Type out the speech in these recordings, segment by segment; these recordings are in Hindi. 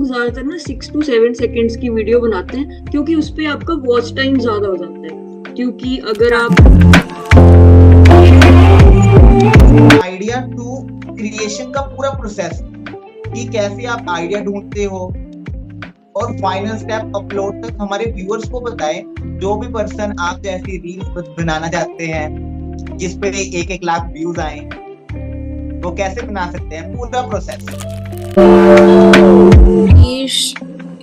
ज्यादातर ना 6 to 7 सेकेंड्स की वीडियो बनाते हैं, क्योंकि उस पे आपका वॉच टाइम ज्यादा हो जाता है। क्योंकि अगर आप आइडिया टू क्रिएशन का पूरा प्रोसेस, कि कैसे आप आइडिया ढूंढते हो और फाइनल स्टेप अपलोड तक हमारे व्यूअर्स को बताएं। जो भी पर्सन आप जैसी रील्स बनाना चाहते हैं जिस पे 1-1 लाख व्यूज आए, वो कैसे बना सकते हैं, पूरा process. Niche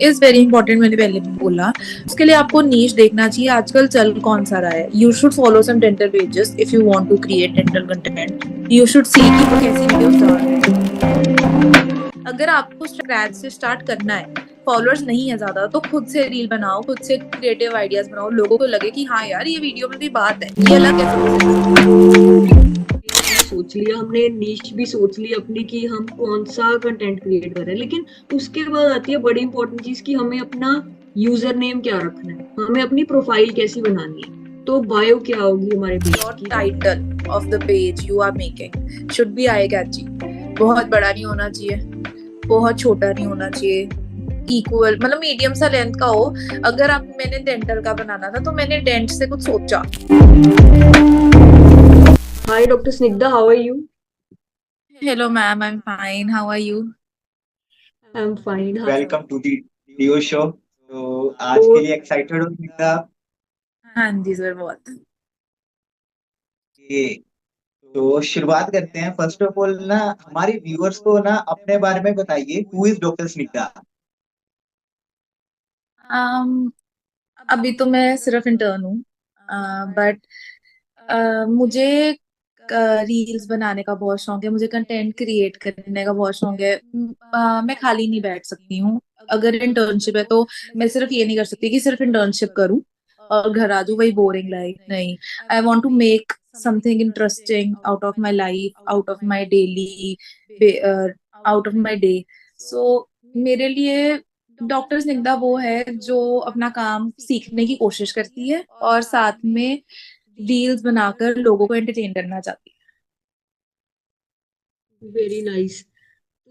is very important, मैंने पहले भी बोला। उसके लिए आपको नीश देखना चाहिए आजकल चल कौन सा रहा है। You should follow some dental pages if you want to create dental content. You should see कि वो कैसी वीडियोस डाल रहे हैं। अगर आपको स्क्रैच से स्टार्ट करना है, फॉलोअर्स नहीं है ज्यादा, तो खुद से रील बनाओ, खुद से क्रिएटिव आइडियाज बनाओ, लोगों को लगे कि हाँ यार ये वीडियो में भी बात है, ये अलग है। सोच लिया, हमने नीश भी सोच ली अपनी कि हम कौन सा कंटेंट क्रिएट कर रहे हैं, लेकिन उसके बाद आती है बड़ी इंपॉर्टेंट चीज कि हमें अपना यूजर नेम क्या रखना है, हमें अपनी प्रोफाइल कैसी बनानी है। तो बायो क्या होगी हमारे पेज योर की? Title of the page you are making should be eye catchy. बहुत बड़ा नहीं होना चाहिए, बहुत छोटा नहीं होना चाहिए, इक्वल, मतलब मीडियम सा लेंथ का हो। अगर आप मैंने डेंटल का बनाना था तो मैंने डेंट से कुछ सोचा। Hi doctor Snigdha, how are you? Hello ma'am, I am fine, how are you? I am fine. हाँ, welcome to the Dio show. तो आज के तो लिए एक्साइटेड हो स्मिता? हाँ जी सर, बहुत। ये तो शुरुआत करते हैं। फर्स्ट ऑफ ऑल ना, हमारे व्यूअर्स को ना अपने बारे में बताइए, who is doctor Smita. um, अभी तो मैं सिर्फ इंटर्न हूँ, बट मुझे रील्स बनाने का बहुत शौक है, मुझे कंटेंट क्रिएट करने का बहुत शौक है। मैं खाली नहीं बैठ सकती हूँ। अगर इंटर्नशिप है तो मैं सिर्फ ये नहीं कर सकती कि सिर्फ इंटर्नशिप करूँ और घर आ जाऊँ वही बोरिंग लाइफ। नहीं, I want to make something interesting out of my life, out of my daily, out of my day. So मेरे लिए डॉक्टर स्निग्धा वो है जो अपना काम सीखने की कोशिश करती है और साथ में रील्स बनाकर लोगों को एंटरटेन करना चाहती वेरी नाइस।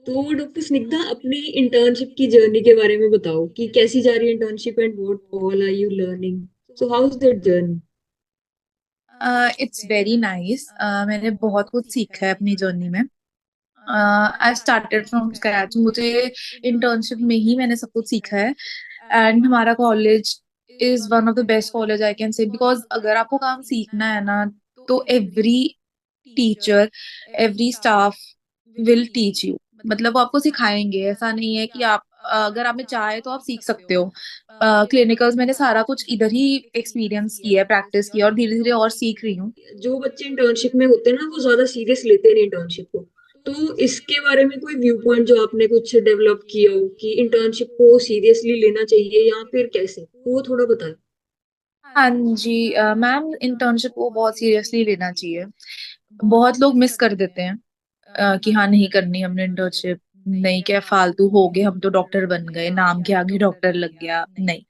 तो डॉक्टर स्निग्धा, अपनी इंटर्नशिप की जर्नी के बारे में बताओ कि कैसी जा रही है internship and what all are you learning. So how is that journey? है। इट्स वेरी नाइस, मैंने बहुत कुछ सीखा है अपनी जर्नी में। I started from scratch. मुझे इंटर्नशिप में ही मैंने सब कुछ सीखा है। एंड हमारा college is one of the best college I can say, because अगर आपको काम सीखना है ना, तो every teacher, every staff will teach you. मतलब वो आपको सिखाएंगे, ऐसा नहीं है कि आप अगर आप में चाहे तो आप सीख सकते हो। क्लिनिकल्स मैंने सारा कुछ इधर ही एक्सपीरियंस किया है, प्रैक्टिस किया, और धीरे धीरे और सीख रही हूँ। जो बच्चे इंटर्नशिप में होते हैं ना, वो ज्यादा सीरियस लेते नहीं इंटर्नशिप को। तो इसके बारे में कोई व्यू पॉइंट जो आपने कुछ डेवलप किया हो कि इंटर्नशिप को सीरियसली लेना चाहिए या फिर कैसे, वो थोड़ा बताएं। हाँ जी मैम, इंटर्नशिप को बहुत सीरियसली लेना चाहिए। बहुत लोग मिस कर देते हैं कि हाँ नहीं करनी हमने इंटर्नशिप, नहीं क्या फालतू हो गए, हम तो डॉक्टर बन गए, नाम के आगे डॉक्टर लग गया। नहीं,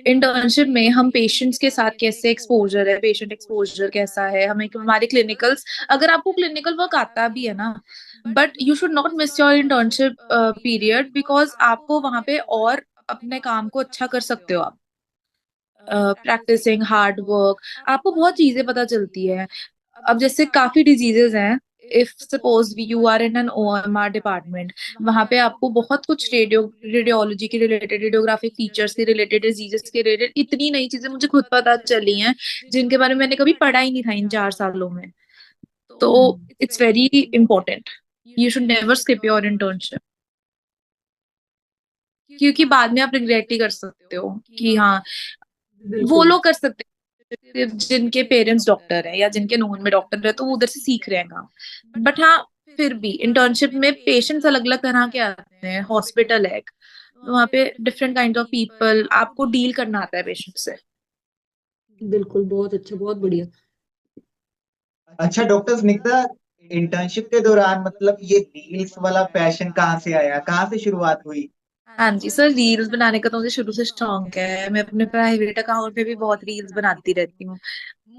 इंटर्नशिप में हम पेशेंट्स के साथ कैसे एक्सपोजर है, पेशेंट एक्सपोजर कैसा है, हमें हमारे क्लिनिकल्स, अगर आपको क्लिनिकल वर्क आता भी है ना, but you should not miss your internship period, because आपको वहां पे और अपने काम को अच्छा कर सकते हो आप। प्रैक्टिसिंग हार्ड वर्क, आपको बहुत चीजें पता चलती है। अब जैसे काफी डिजीजेस हैं, if suppose you are in an OMR department, वहां पे आपको बहुत कुछ रेडियोलॉजी के रिलेटेड, रेडियोग्राफिक फीचर्स के रिलेटेड, डिजीजेस के रिलेटेड इतनी नई चीजें मुझे खुद पता चली हैं जिनके बारे में मैंने कभी पढ़ा ही नहीं था इन 4 सालों में। तो it's very important, you should never skip your internship, क्योंकि बाद में आप रिग्रेट ही कर सकते हो कि हाँ, वो बिल्कुल। लोग कर सकते हैं जिनके पेरेंट्स डॉक्टर है या जिनके नोन में डॉक्टर है, तो वो उधर से सीख रहे हैं काम। बट हाँ, फिर भी इंटर्नशिप में पेशेंट्स अलग अलग तरह के आते हैं, हॉस्पिटल है एक, वहाँ पे डिफरेंट काइंड ऑफ पीपल, आपको डील करना आता है पेशेंट से। बिल्कुल, बहुत अच्छा, बहुत बढ़िया। अच्छा डॉक्टर स्निग्धा, इंटर्नशिप के दौरान मतलब ये रील्स वाला पैशन कहाँ से आया, कहाँ से शुरुआत हुई? हाँ जी सर, रील्स बनाने का तो मुझे शुरू से शौक है। मैं अपने प्राइवेट अकाउंट पे भी बहुत रील्स बनाती रहती हूँ।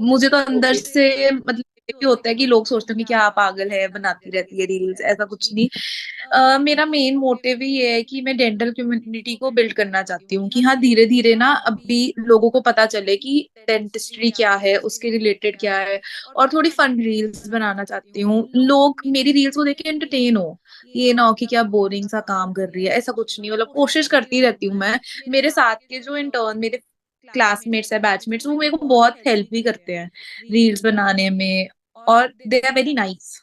मुझे तो अंदर ओके। से मतलब भी होता है कि लोग सोचते हैं कि क्या पागल है, बनाती रहती है रील्स, ऐसा कुछ नहीं। मेरा मेन मोटिव ही ये है कि मैं डेंटल कम्युनिटी को बिल्ड करना चाहती हूँ कि हाँ, धीरे धीरे ना अभी लोगों को पता चले कि डेंटिस्ट्री क्या है, उसके रिलेटेड क्या है। और थोड़ी फन रील्स बनाना चाहती हूँ, लोग मेरी रील्स को देख के एंटरटेन हो, ये ना हो कि क्या बोरिंग सा काम कर रही है, ऐसा कुछ नहीं। मतलब कोशिश करती रहती हूँ मैं। मेरे साथ के जो इंटर्न, मेरे क्लासमेट्स है, बैचमेट्स, वो मेरे को बहुत हेल्प भी करते हैं रील्स बनाने में, और दे आर वेरी नाइस।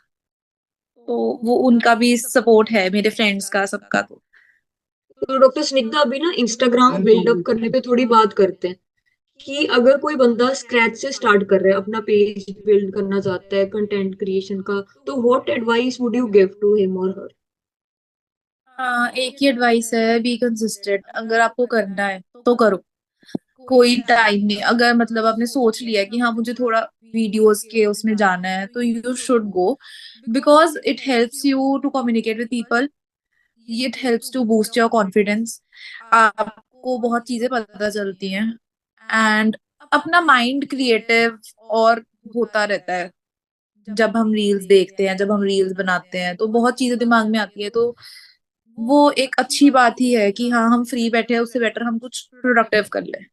तो वो उनका भी सपोर्ट है, मेरे फ्रेंड्स का, सबका। तो डॉक्टर स्निग्धा, अभी ना इंस्टाग्राम बिल्डअप करने पे थोड़ी बात करते हैं कि अगर कोई बंदा स्क्रैच से स्टार्ट कर रहा है, अपना पेज बिल्ड करना चाहता है कंटेंट क्रिएशन का, तो what advice would you give to him और हर? हाँ, एक ही एडवाइस है, बी कंसिस्टेंट। अगर आपको करना है तो करो, कोई टाइम नहीं। अगर मतलब आपने सोच लिया कि हाँ मुझे थोड़ा वीडियोस के उसमें जाना है, तो you should go, because it helps you to communicate with people, it helps to boost your confidence. आपको बहुत चीजें पता चलती हैं, एंड अपना माइंड क्रिएटिव और होता रहता है। जब हम रील्स देखते हैं, जब हम रील्स बनाते हैं, तो बहुत चीजें दिमाग में आती है। तो वो एक अच्छी बात ही है कि हाँ, हम फ्री बैठे हैं, उससे बेटर हम कुछ प्रोडक्टिव कर लें।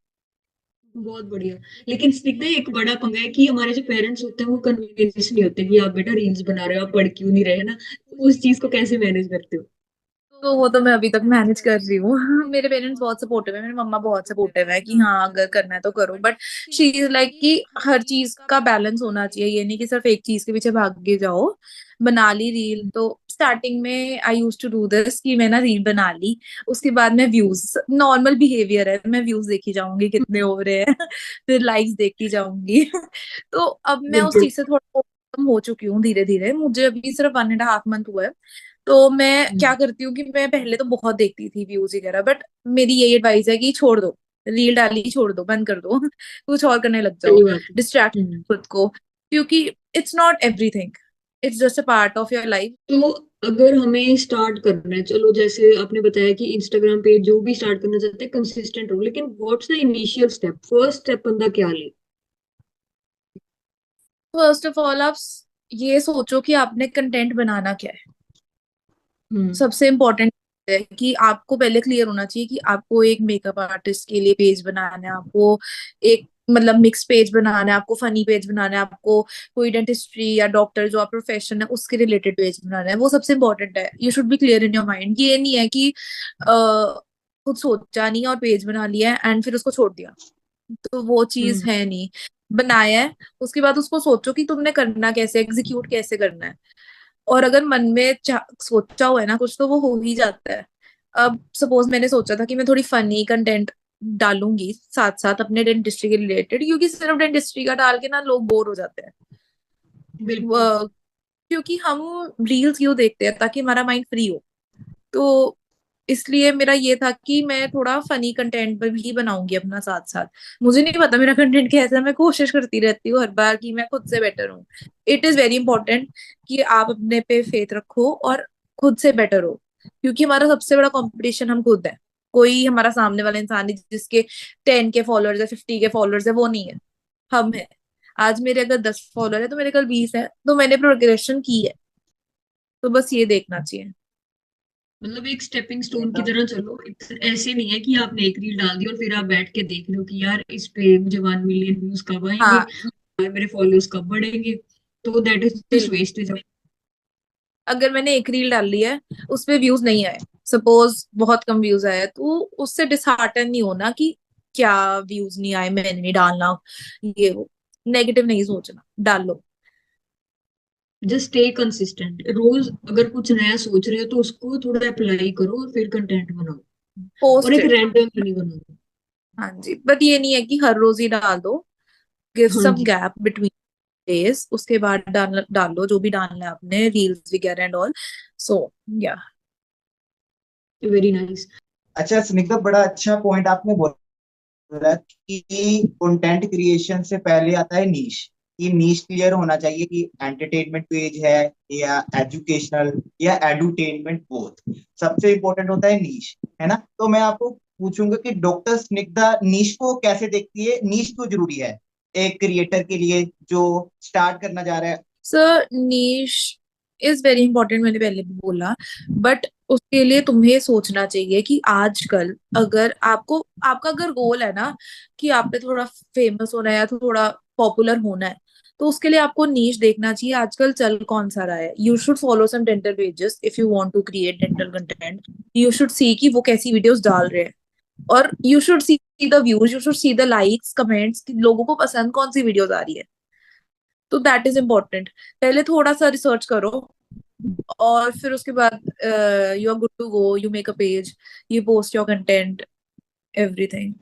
बहुत बढ़िया। लेकिन स्निग्धा, एक बड़ा पंगा है कि हमारे जो पेरेंट्स होते हैं वो कन्विंस नहीं होते कि आप बेटा रील्स बना रहे हो, आप पढ़ क्यों नहीं रहे, है ना? उस चीज को कैसे मैनेज करते हो? तो वो तो मैं अभी तक मैनेज कर रही हूँ। मेरे पेरेंट्स बहुत सपोर्टिव है, मेरी मम्मा बहुत सपोर्टिव है कि हाँ अगर करना है तो करो, बट शी इज लाइक कि हर चीज का बैलेंस होना चाहिए, ये नहीं कि सिर्फ एक चीज के पीछे भाग के जाओ। बना ली रील, तो स्टार्टिंग में आई यूज टू डू दिस कि मैं ना रील बना ली, उसके बाद मैं व्यूज, नॉर्मल बिहेवियर है, मैं व्यूज देखी जाऊंगी कितने हो रहे हैं, फिर लाइक्स देखती जाऊंगी। तो अब मैं उस बिल्कुल। चीज से थोड़ा कम हो चुकी हूँ धीरे धीरे, मुझे अभी सिर्फ 1.5 मंथ हुआ है। तो मैं क्या करती हूँ कि मैं पहले तो बहुत देखती थी व्यूज वगैरह, बट मेरी यही एडवाइस है कि छोड़ दो, रील डाली छोड़ दो, बंद कर दो। कुछ और करने लग जाओ, सही बात है। डिस्ट्रैक्ट हम्म। खुद को, क्योंकि it's not everything, it's just a part of your life. तो अगर हमें स्टार्ट करना है, चलो जैसे आपने बताया कि इंस्टाग्राम पे जो भी स्टार्ट करना चाहते हैं कंसिस्टेंट हो, लेकिन what's the initial step, first step बंदा क्या ले? फर्स्ट ऑफ ऑल, आप ये सोचो कि आपने कंटेंट बनाना क्या है। हम्म। सबसे इम्पोर्टेंट है कि आपको पहले क्लियर होना चाहिए कि आपको एक मेकअप आर्टिस्ट के लिए पेज बनाना है, आपको एक मतलब मिक्स पेज बनाना है, आपको फनी पेज बनाना है, आपको कोई डेंटिस्ट्री या डॉक्टर जो आप प्रोफेशन है उसके रिलेटेड पेज बनाना है। वो सबसे इम्पोर्टेंट है, you should be clear in your mind. ये नहीं है कि कुछ सोचा नहीं और पेज बना लिया एंड फिर उसको छोड़ दिया, तो वो चीज हम्म। है नहीं। बनाया है, उसके बाद उसको सोचो कि तुमने करना कैसे, एग्जीक्यूट कैसे करना है। और अगर मन में सोचा हुआ है ना कुछ, तो वो हो ही जाता है। अब सपोज मैंने सोचा था कि मैं थोड़ी फनी कंटेंट डालूंगी साथ साथ अपने डेंटिस्ट्री के रिलेटेड, क्योंकि सिर्फ डेंटिस्ट्री का डाल के ना लोग बोर हो जाते हैं। बिल्कुल। वो- क्योंकि हम रील्स क्यों देखते हैं, ताकि हमारा माइंड फ्री हो। तो इसलिए मेरा ये था कि मैं थोड़ा फनी कंटेंट पर भी बनाऊंगी अपना साथ साथ। मुझे नहीं पता मेरा कंटेंट कैसा है, मैं कोशिश करती रहती हूँ हर बार कि मैं खुद से बेटर हूँ। इट इज वेरी इंपॉर्टेंट कि आप अपने पे फेथ रखो और खुद से बेटर हो, क्योंकि हमारा सबसे बड़ा कंपटीशन हम खुद है। कोई हमारा सामने वाला इंसान नहीं जिसके 10 के फॉलोअर्स है, 50 के फॉलोअर्स है, वो नहीं है, हम है। आज मेरे अगर 10 फॉलोअर है तो मेरे कल 20 है, तो मैंने प्रोग्रेशन की है। तो बस ये देखना चाहिए। मतलब एक स्टेपिंग स्टोन की तरह चलो, ऐसे नहीं है कि आपने एक रील डाल दी और फिर आप बैठ के देख लो कि यार इस पे मुझे 1 मिलियन व्यूज कब आएंगे, हाँ, मेरे फॉलोअर्स कब बढ़ेंगे। तो दैट इज जस्ट बिल्कुल। Wastage of. अगर मैंने एक रील डाल ली है, उस पे व्यूज नहीं आए, सपोज बहुत कम व्यूज आए, तो उससे डिसहार्टन नहीं होना कि क्या व्यूज नहीं आए, मैंने नहीं डालना, ये वो नेगेटिव नहीं सोचना, डालो। जस्ट स्टे कंसिस्टेंट, रोज अगर कुछ नया सोच रहे हो तो उसको थोड़ा अप्लाई करो और फिर कंटेंट बनाओ, और पोस्ट एक इट। रैंडम नहीं बनाओ। हाँ जी, बट ये नहीं है कि हर रोज ही डाल दो, गिव हाँ सम जी। गैप बिटवीन डेज, उसके बाद डालो जो भी डालना है आपने, रील्स वगैरह and all. So yeah. Very nice. अच्छा स्निग्धा, बड़ा अच्छा पॉइंट आपने बोला कि कंटेंट क्रिएशन से पहले आता है नीश। ये नीश क्लियर होना चाहिए कि एंटरटेनमेंट पेज है या एजुकेशनल या एडुटेनमेंट, बोथ। सबसे इंपॉर्टेंट होता है नीश, है ना? तो मैं आपको पूछूंगा कि डॉक्टर स्निग्धा नीश को कैसे देखती है, नीश क्यों जरूरी है एक क्रिएटर के लिए जो स्टार्ट करना जा रहा है sir niche is very important, मैंने पहले भी बोला, बट उसके लिए तुम्हें सोचना चाहिए कि आजकल अगर आपको, आपका अगर गोल है ना कि आपने थोड़ा फेमस होना है या थोड़ा पॉपुलर होना है, तो उसके लिए आपको नीश देखना चाहिए आजकल चल कौन सा रहा है। You should follow some dental pages if you want to create dental content. You should see कि वो कैसी वीडियोस डाल रहे हैं, और you should see the views, you should see the likes comments कि लोगों को पसंद कौन सी वीडियोस आ रही है। तो दैट इज इम्पोर्टेंट। पहले थोड़ा सा रिसर्च करो, और फिर उसके बाद you are good to go, you make a page, you post your content, everything.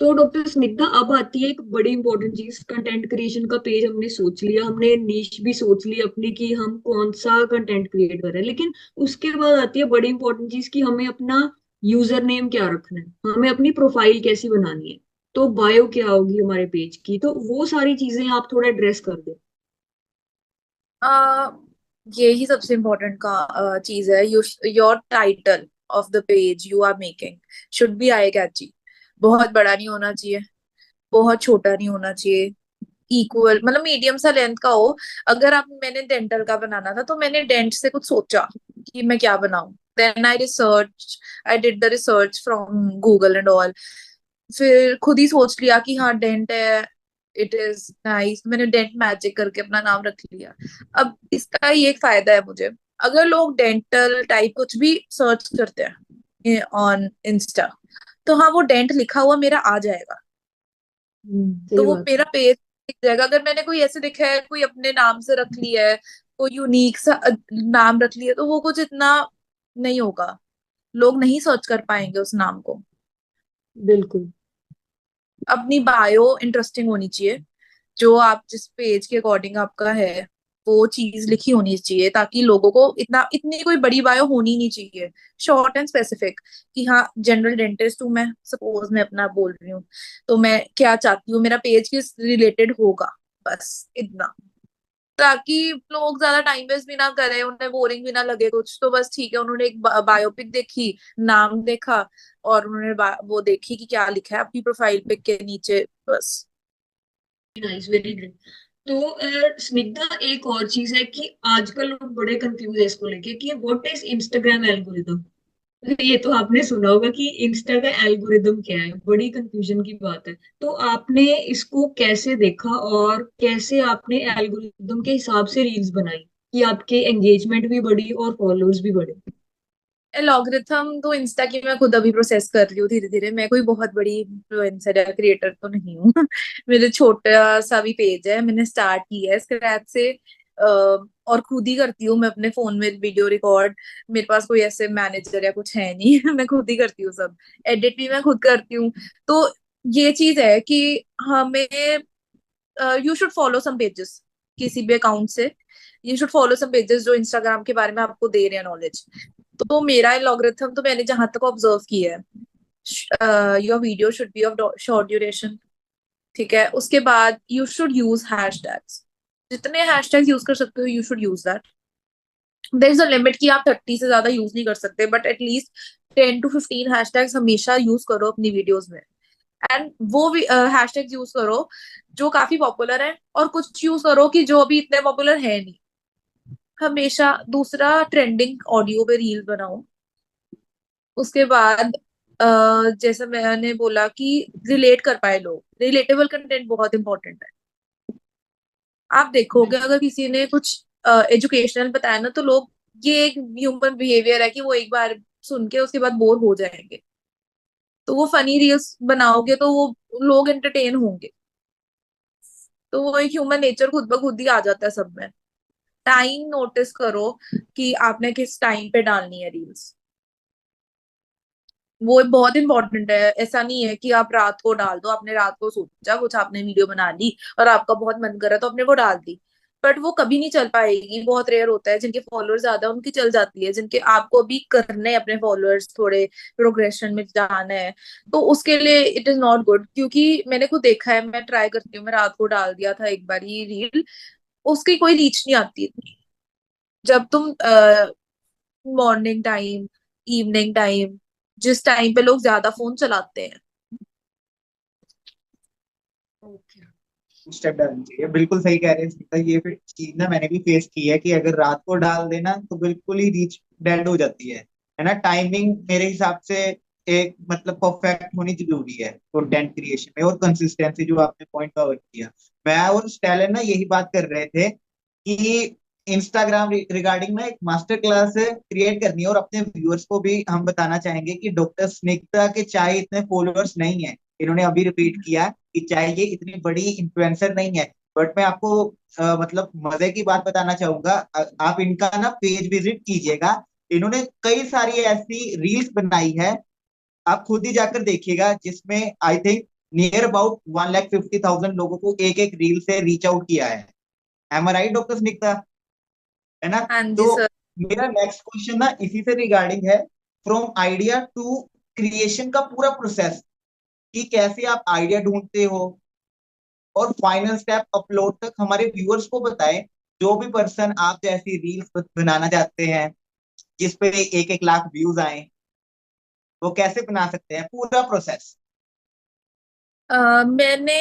तो डॉक्टर स्निग्धा अब आती है एक बड़ी इंपॉर्टेंट चीज, कंटेंट क्रिएशन का पेज हमने सोच लिया, हमने नीश भी सोच ली अपनी कि हम कौन सा कंटेंट क्रिएट कर रहे हैं, लेकिन उसके बाद आती है बड़ी इंपॉर्टेंट चीज कि हमें अपना यूजर नेम क्या रखना है, हमें अपनी प्रोफाइल कैसी बनानी है, तो बायो क्या होगी हमारे पेज की, तो वो सारी चीजें आप थोड़ा एड्रेस कर दे। uh, यही सबसे इम्पोर्टेंट का चीज है। Your title of the page you are making should be eye catchy. बहुत बड़ा नहीं होना चाहिए, बहुत छोटा नहीं होना चाहिए, इक्वल, मतलब मीडियम सा लेंथ का हो। अगर आप, मैंने डेंटल का बनाना था तो मैंने डेंट से कुछ सोचा कि मैं क्या बनाऊं, then I research, I did the research from Google and all. फिर खुद ही सोच लिया कि हाँ डेंट है, इट इज नाइस, मैंने डेंट मैजिक करके अपना नाम रख लिया। अब इसका ये एक फायदा है मुझे, अगर लोग डेंटल टाइप कुछ भी सर्च करते हैं ऑन इंस्टा, तो हाँ वो डेंट लिखा हुआ मेरा आ जाएगा, तो सही वो बात मेरा है। पेज दिख जाएगा। अगर मैंने कोई ऐसे देखा है, कोई अपने नाम से रख लिया है, कोई यूनिक सा नाम रख लिया, तो वो कुछ इतना नहीं होगा, लोग नहीं सर्च कर पाएंगे उस नाम को। बिल्कुल। अपनी बायो इंटरेस्टिंग होनी चाहिए, जो आप जिस पेज के अकॉर्डिंग आपका है वो चीज लिखी होनी चाहिए, ताकि लोगों को इतना, इतनी कोई बड़ी बायो होनी नहीं चाहिए, शॉर्ट एंड स्पेसिफिक। कि हाँ जनरल डेंटिस्ट हूँ मैं, सपोज मैं अपना बोल रही हूँ, तो मैं क्या चाहती हूँ, मेरा पेज किस रिलेटेड होगा, बस इतना। ताकि लोग ज्यादा टाइम वेस्ट भी ना करें, उन्हें बोरिंग भी ना लगे कुछ, तो बस ठीक है, उन्होंने एक बायोपिक देखी, नाम देखा, और उन्होंने वो देखी कि क्या लिखा है अपनी प्रोफाइल पिक के नीचे, बस। Nice, very good. तो स्निग्धा एक और चीज है कि आजकल लोग बड़े कंफ्यूज है इसको लेके कि व्हाट इज इंस्टाग्राम एल्गोरिदम। ये तो आपने सुना होगा कि इंस्टा का एल्गोरिदम क्या है, बड़ी कंफ्यूजन की बात है। तो आपने इसको कैसे देखा और कैसे आपने एल्गोरिदम के हिसाब से रील्स बनाई कि आपके एंगेजमेंट भी बढ़ी और फॉलोअर्स भी बढ़े। एलॉग्रिथम तो इंस्टा की मैं खुद अभी प्रोसेस कर रही हूँ धीरे धीरे, मैं कोई बहुत बड़ी इन्फ्लुएंसर या क्रिएटर तो नहीं हूँ। मेरे छोटा सा भी पेज है, मैंने स्टार्ट किया है स्क्रैच से, और खुद ही करती हूँ मैं अपने फोन में वीडियो रिकॉर्ड। मेरे पास कोई ऐसे मैनेजर या कुछ है नहीं। मैं खुद ही करती हूँ सब, एडिट भी मैं खुद करती हूँ। तो ये चीज है कि हमें, you should follow some pages किसी भी अकाउंट से, you should follow some pages जो इंस्टाग्राम के बारे में आपको दे रहे हैं नॉलेज। तो मेरा लॉगरिथम तो मैंने जहां तक ऑब्जर्व किया है, your video should be of short duration, ठीक है। उसके बाद यू शुड यूज हैशटैग्स, जितने हैशटैग्स यूज कर सकते हो you should use that. There is a limit कि आप 30 से ज्यादा यूज नहीं कर सकते, बट एटलीस्ट 10 to 15 हैशटैग्स हमेशा यूज करो अपनी वीडियोस में। एंड वो भी हैशटैग्स यूज करो जो काफी पॉपुलर है, और कुछ यूज करो कि जो अभी इतने पॉपुलर है नहीं। हमेशा दूसरा, ट्रेंडिंग ऑडियो पे रील बनाओ। उसके बाद जैसे मैंने बोला कि रिलेट कर पाए लोग, रिलेटेबल कंटेंट बहुत इंपॉर्टेंट है। आप देखोगे बिल्कुल। अगर किसी ने कुछ एजुकेशनल बताया ना, तो लोग, ये एक ह्यूमन बिहेवियर है कि वो एक बार सुन के उसके बाद बोर हो जाएंगे। तो वो फनी रील्स बनाओगे तो वो लोग एंटरटेन होंगे। तो वो एक ह्यूमन नेचर खुद ब खुद ही आ जाता है सब में। टाइम नोटिस करो कि आपने किस टाइम पे डालनी है रील्स, वो बहुत इंपॉर्टेंट है। ऐसा नहीं है कि आप रात को डाल दो, आपने रात को सोचा कुछ, आपने वीडियो बना ली और आपका बहुत मन कर रहा तो आपने वो डाल दी, बट वो कभी नहीं चल पाएगी। बहुत रेयर होता है, जिनके फॉलोअर्स ज्यादा है उनकी चल जाती है, जिनके आपको अभी करने हैं अपने फॉलोअर्स थोड़े प्रोग्रेशन में जाना है, तो उसके लिए इट इज नॉट गुड। क्योंकि मैंने खुद देखा है, मैं ट्राई करती हूँ, मैं रात को डाल दिया था एक बार ये रील, उसकी कोई रीच नहीं आती इतनी। जब तुम मॉर्निंग टाइम, इवनिंग टाइम, जिस टाइम पे लोग ज्यादा फोन चलाते हैं। ओके। स्टेप डालनी चाहिए, बिल्कुल सही कह रहे हैं स्मिता। ये फिर चीज ना मैंने भी फेस की है कि अगर रात को डाल देना तो बिल्कुल ही रीच डेड हो जाती है ना। टाइमिंग मेरे हिसाब से एक मतलब परफेक्ट होनी जरूरी है कंटेंट क्रिएशन में, और कंसिस्टेंसी जो आपने पॉइंट कवर किया। मैं और स्टेलन ना यही बात कर रहे थे कि इंस्टाग्राम रिगार्डिंग ना एक मास्टर क्लास क्रिएट करनी है, और अपने व्यूअर्स को भी हम बताना चाहेंगे कि डॉक्टर स्निग्धा के चाहे इतने फॉलोअर्स नहीं है। इन्होंने अभी रिपीट किया कि चाहे ये इतनी बड़ी इन्फ्लुएंसर नहीं है, बट मैं आपको मतलब मजे की बात बताना चाहूंगा। आप इनका ना पेज विजिट कीजिएगा। इन्होंने कई सारी ऐसी रील्स बनाई है, आप खुद ही जाकर देखिएगा, जिसमें आई थिंक नियर अबाउट 1,50,000 लोगों को एक एक रील से रीच आउट किया है। एम आई राइट डॉक्टर स्निग्धा, है ना? हाँ तो जी सर। मेरा नेक्स्ट क्वेश्चन ना इसी से रिगार्डिंग है, फ्रॉम आइडिया टू क्रिएशन का पूरा प्रोसेस, कि कैसे आप आइडिया ढूंढते हो और फाइनल स्टेप अपलोड तक हमारे व्यूअर्स को बताएं। जो भी पर्सन आप जैसी रील्स बनाना चाहते हैं जिस पे एक एक लाख व्यूज आए, वो कैसे बना सकते हैं, पूरा प्रोसेस। मैंने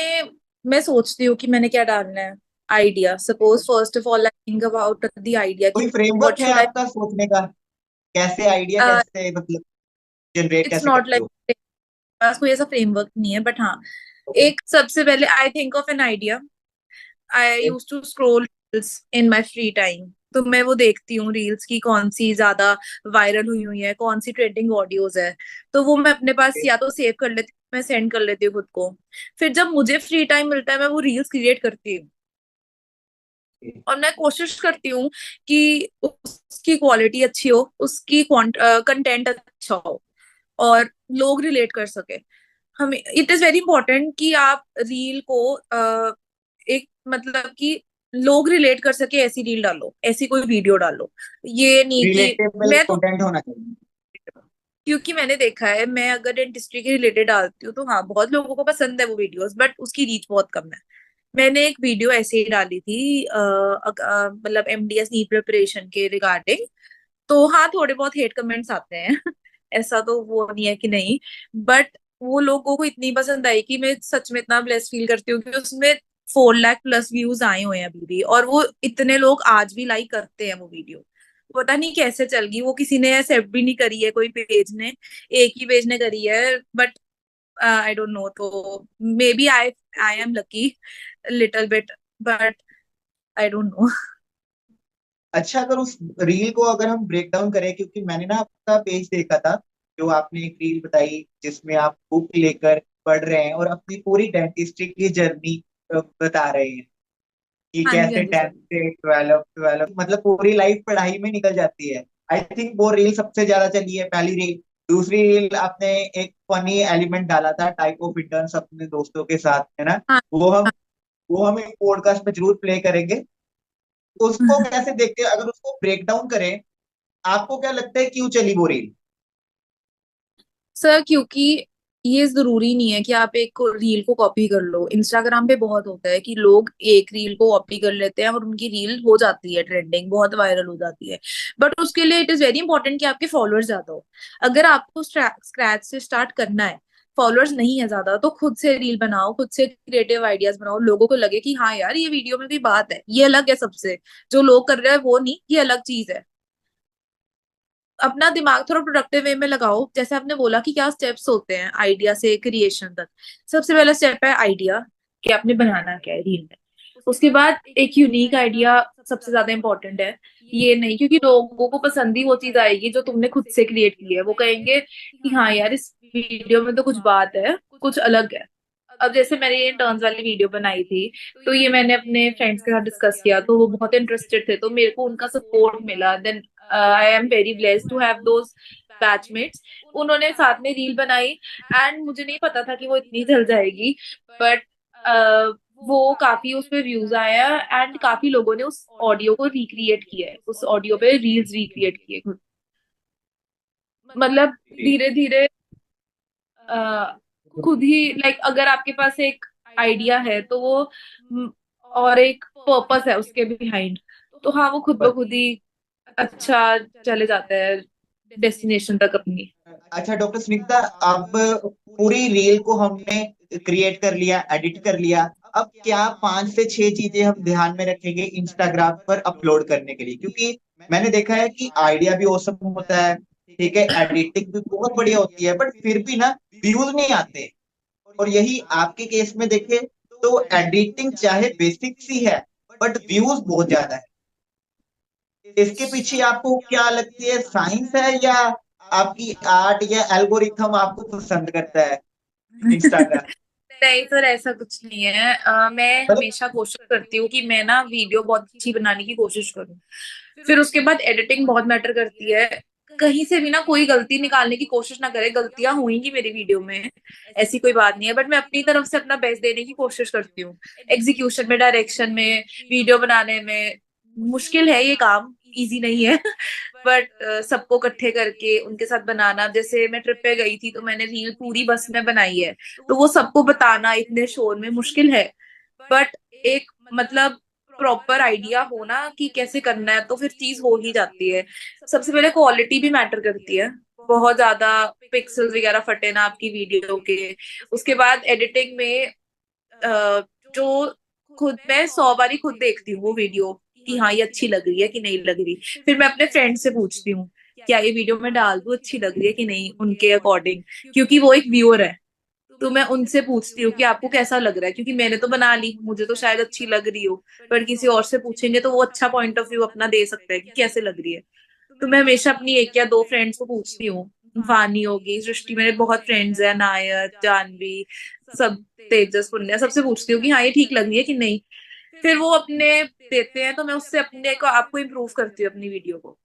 मैं सोचती हूँ कि मैंने क्या डालना है। Idea, suppose first of all I think about the idea कोई कि व्हाट फ्रेमवर्क है शुड आई। आपका सोचने का, कैसे आइडिया कैसे मतलब जनरेट इट्स कैसे नॉट करते लाइक हो? पास कोई ऐसा फ्रेमवर्क नहीं है, बट हाँ, ओके। एक सबसे पहले I think of an idea. I use to scroll reels in my free time. तो मैं वो देखती हूँ रील्स की कौन सी ज्यादा वायरल हुई हुई है, कौन सी ट्रेंडिंग ऑडियोज है। तो वो मैं अपने पास या तो सेव कर लेती हूँ, मैं सेंड कर लेती हूँ खुद को। फिर जब मुझे फ्री टाइम मिलता है मैं वो रील्स क्रिएट करती हूँ, और मैं कोशिश करती हूँ कि उसकी क्वालिटी अच्छी हो, उसकी कंटेंट अच्छा हो, और लोग रिलेट कर सके। हमें इट इज वेरी इंपॉर्टेंट कि आप रील को एक मतलब कि लोग रिलेट कर सके, ऐसी रील डालो, ऐसी कोई वीडियो डालो। ये नहीं कि रिलेटेबल मैं कंटेंट होना चाहिए। क्योंकि मैंने देखा है, मैं अगर डेंटिस्ट्री के रिलेटेड डालती हूँ तो हाँ बहुत लोगों को पसंद है वो वीडियोस, बट उसकी रीच बहुत कम है। मैंने एक वीडियो ऐसे ही डाली थी मतलब एमडीएस नीट प्रिपरेशन के रिगार्डिंग। तो हाँ थोड़े बहुत हेट कमेंट्स आते हैं ऐसा तो वो नहीं है कि नहीं, बट वो लोगों को इतनी पसंद आई कि मैं सच में इतना ब्लेस फील करती हूँ कि उसमें 4 लाख प्लस व्यूज आए हुए हैं अभी भी, और वो इतने लोग आज भी लाइक करते हैं वो वीडियो। पता नहीं कैसे चल गई वो, किसी ने एक्सेप्ट भी नहीं करी है कोई पेज ने, एक ही पेज ने करी है, बट आई डोंट नो। तो maybe I I am lucky little bit, but I don't know. अच्छा, अगर उस रील को अगर हम ब्रेक डाउन करें, क्योंकि मैंने ना आपका पेज देखा था, जो आपने एक रील बताई जिसमें आप बुक लेकर पढ़ रहे हैं और अपनी पूरी डेंटिस्ट्री की जर्नी बता रहे हैं कि हाँ जी, हाँ कैसे जी 10 सर। से 12 मतलब पूरी लाइफ पढ़ाई में निकल जाती है। आई थिंक वो रील सबसे ज्यादा चली है, पहली रील। दूसरी रील आपने एक फनी एलिमेंट डाला था, टाइप ऑफ इंटर्न्स अपने दोस्तों के साथ, है ना? हाँ। वो हम वो हम एक पॉडकास्ट में जरूर प्ले करेंगे। उसको कैसे देखते हैं, अगर उसको ब्रेक डाउन करें, आपको क्या लगता है क्यों चली वो रील? सर क्योंकि ये जरूरी नहीं है कि आप एक रील को कॉपी कर लो। इंस्टाग्राम पे बहुत होता है कि लोग एक रील को कॉपी कर लेते हैं और उनकी रील हो जाती है ट्रेंडिंग, बहुत वायरल हो जाती है। बट उसके लिए इट इज वेरी इंपॉर्टेंट कि आपके फॉलोअर्स ज्यादा हो। अगर आपको स्क्रैच से स्टार्ट करना है, फॉलोअर्स नहीं है ज्यादा, तो खुद से रील बनाओ, खुद से क्रिएटिव आइडियाज बनाओ, लोगों को लगे कि हाँ यार ये वीडियो में भी बात है, ये अलग है सबसे, जो लोग कर रहे हैं वो नहीं, ये अलग चीज है। अपना दिमाग थोड़ा प्रोडक्टिव वे में लगाओ। जैसे आपने बोला कि क्या स्टेप्स होते हैं आइडिया से क्रिएशन तक। सबसे पहला स्टेप है आइडिया, कि आपने बनाना क्या है रील में। उसके बाद एक यूनिक आइडिया सबसे ज्यादा इंपॉर्टेंट है। ये नहीं, क्योंकि लोगों को पसंद ही वो चीज आएगी जो तुमने खुद से क्रिएट की है। वो कहेंगे कि हाँ यार इस वीडियो में तो कुछ बात है, कुछ अलग है। अब जैसे मैंने ये टर्न्स वाली वीडियो बनाई थी, तो ये मैंने अपने फ्रेंड्स के साथ डिस्कस किया, तो वो बहुत इंटरेस्टेड थे, तो मेरे को उनका सपोर्ट मिला। Then I am very blessed to have those batchmates. उन्होंने साथ में रील बनाई, एंड मुझे नहीं पता था कि वो इतनी जल जाएगी, बट वो काफी उस पे व्यूज आया, एंड काफी लोगों ने उस ऑडियो को रिक्रिएट किया है, उस ऑडियो पे रील्स रिक्रिएट किए खुद। मतलब धीरे धीरे खुद ही लाइक अगर आपके पास एक आइडिया है तो वो म, और एक पर्पस है उसके बिहाइंड, तो हाँ वो खुद ब खुद ही अच्छा चले जाता है डेस्टिनेशन तक अपनी। अच्छा डॉक्टर स्निग्धा, अब पूरी रील को हमने क्रिएट कर लिया, एडिट कर लिया। अब क्या 5 से 6 चीजें हम ध्यान में रखेंगे इंस्टाग्राम पर अपलोड करने के लिए, क्योंकि मैंने देखा है कि आइडिया भी औसम होता है, ठीक है, एडिटिंग भी बहुत बढ़िया होती है, बट फिर भी ना व्यूज नहीं आते। और यही आपके केस में देखे तो एडिटिंग चाहे बेसिक सी है, बट व्यूज बहुत ज्यादा है। इसके पीछे आपको क्या लगती है, साइंस है या आपकी आर्ट या एल्गोरिथम आपको पसंद करता है इंस्टाग्राम? नहीं सर, ऐसा कुछ नहीं है। मैं मतलब हमेशा कोशिश करती हूँ कि मैं ना वीडियो बहुत अच्छी बनाने की कोशिश करूँ। फिर उसके बाद एडिटिंग बहुत मैटर करती है। कहीं से भी ना कोई गलती निकालने की कोशिश ना करे। गलतियां हुईंगी मेरी वीडियो में, ऐसी कोई बात नहीं है, बट मैं अपनी तरफ से अपना बेस्ट देने की कोशिश करती हूँ। एग्जीक्यूशन में, डायरेक्शन में, वीडियो बनाने में। मुश्किल है ये काम, इजी नहीं है। बट सबको इकट्ठे करके उनके साथ बनाना, जैसे मैं ट्रिप पे गई थी तो मैंने रील पूरी बस में बनाई है। तो वो सबको बताना इतने शोर में मुश्किल है। बट एक मतलब प्रॉपर आइडिया हो ना कि कैसे करना है, तो फिर चीज हो ही जाती है। सबसे पहले क्वालिटी भी मैटर करती है। बहुत ज्यादा पिक्सल्स वगैरह फटे ना आपकी वीडियो के। उसके बाद एडिटिंग में जो खुद मैं 100 बारी खुद देखती हूँ वो वीडियो कि हाँ ये अच्छी लग रही है कि नहीं लग रही। फिर मैं अपने फ्रेंड से पूछती हूँ क्या ये वीडियो में डाल दूँ, अच्छी लग रही है कि नहीं उनके अकॉर्डिंग, क्योंकि वो एक व्यूअर है। तो मैं उनसे पूछती हूँ कि आपको कैसा लग रहा है, क्योंकि मैंने तो बना ली, मुझे तो शायद अच्छी लग रही हो, पर किसी और से पूछेंगे तो वो अच्छा पॉइंट ऑफ व्यू अपना दे सकता है कि कैसे लग रही है। तो मैं हमेशा अपनी 1 या 2 फ्रेंड्स को पूछती हूँ। वानी होगी, सृष्टि, मेरे बहुत फ्रेंड्स हैं, नायक, जानवी, सब, तेजस, पुण्य, सबसे पूछती हूँ कि हाँ ये ठीक लग रही है कि नहीं। फिर वो अपने देते हैं तो मैं उससे अपने को आपको इम्प्रूव करती हूँ अपनी वीडियो को।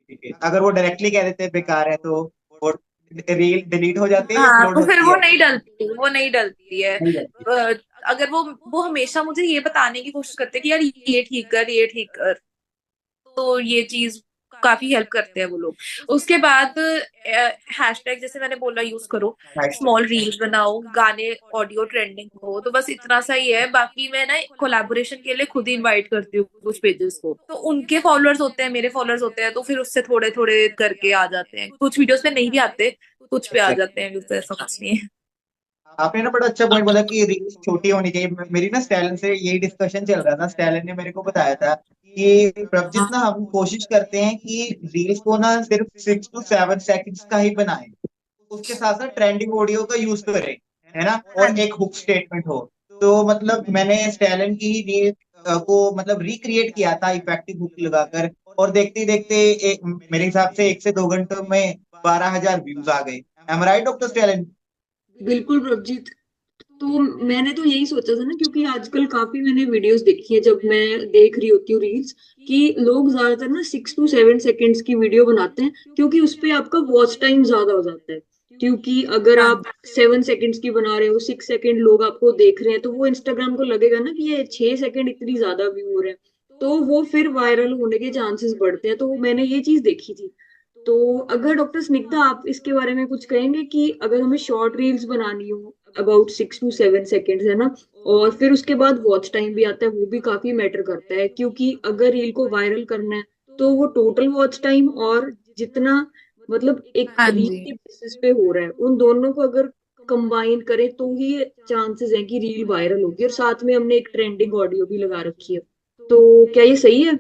ठीक है, अगर वो डायरेक्टली कह देते हैं बेकार है तो वो रील डिलीट हो जाती है या हाँ, अपलोड तो फिर होती वो है? नहीं डलती, वो नहीं डलती है। नहीं जाती। अगर वो हमेशा मुझे ये बताने की कोशिश करते हैं कि यार ये ठीक कर, ये ठीक कर। तो ये चीज काफी हेल्प करते हैं वो लोग। उसके बाद हैशटैग जैसे मैंने बोला यूज करो। Right. स्मॉल रील्स बनाओ, गाने ऑडियो ट्रेंडिंग हो, तो बस इतना सा ही है। बाकी मैं ना कोलैबोरेशन के लिए खुद ही इनवाइट करती हूँ कुछ पेजेस को, तो उनके फॉलोअर्स होते हैं, मेरे फॉलोअर्स होते हैं, तो फिर उससे थोड़े थोड़े करके आ जाते हैं। कुछ वीडियोस पे नहीं भी आते, कुछ पे आ जाते हैं, तो ऐसा कुछ नहीं है। आपने ना बड़ा अच्छा पॉइंट बोला कि रील्स छोटी होनी चाहिए। मेरी ना स्टैलन से यही डिस्कशन चल रहा था। स्टैलन ने मेरे को बताया था कि प्रभजित ना हम कोशिश करते हैं कि रील्स को ना सिर्फ 6 to 7 सेकंड्स का ही बनाएं, उसके साथ साथ ट्रेंडिंग ऑडियो का यूज करें, है ना, हाँ और जी। एक हुक स्टेटमेंट हो। तो मतलब मैंने स्टैलन की ही रील को मतलब रिक्रिएट किया था इफेक्टिव हुक लगाकर, और देखते देखते मेरे हिसाब से 1 से 2 घंटों में 12,000 व्यूज आ गए। Am right doctor Stalin? बिल्कुल प्रभजीत। तो मैंने तो यही सोचा था ना, क्योंकि आजकल काफी मैंने वीडियोस देखी है जब मैं देख रही होती हूँ रील्स, कि लोग ज्यादातर ना 6 to 7 सेकेंड्स की वीडियो बनाते हैं, क्योंकि उस पे आपका वॉच टाइम ज्यादा हो जाता है। क्योंकि अगर हाँ आप 7 सेकेंड्स की बना रहे हो, 6 सेकेंड लोग आपको देख रहे हैं, तो वो इंस्टाग्राम को लगेगा ना कि ये 6 सेकेंड इतनी ज्यादा व्यू हो रहे हैं, तो वो फिर वायरल होने के चांसेस बढ़ते हैं। तो मैंने ये चीज देखी थी। तो अगर डॉक्टर स्निग्धा आप इसके बारे में कुछ कहेंगे कि अगर हमें शॉर्ट रील्स बनानी हो अबाउट 6 to 7 सेकेंड्स, है ना, और फिर उसके बाद वॉच टाइम भी आता है, वो भी काफी मैटर करता है, क्योंकि अगर रील को वायरल करना है तो वो टोटल वॉच टाइम और जितना मतलब एक हाँ रील जी। के बेसिस पे हो रहा है, उन दोनों को अगर कंबाइन करें तो ही चांसेस हैं कि रील वायरल होगी। और साथ में हमने एक ट्रेंडिंग ऑडियो भी लगा रखी है। तो क्या ये सही है?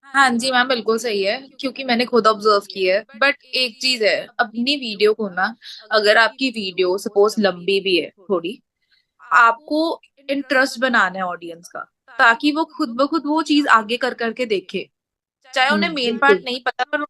हाँ जी मैम, बिल्कुल सही है, क्योंकि मैंने खुद ऑब्जर्व की है। बट एक चीज है, अपनी वीडियो को ना, अगर आपकी वीडियो सपोज लंबी भी है थोड़ी, आपको इंटरेस्ट बनाना है ऑडियंस का, ताकि वो खुद ब खुद वो चीज आगे कर करके देखे। चाहे उन्हें मेन पार्ट बिल्कुल। नहीं पता, पर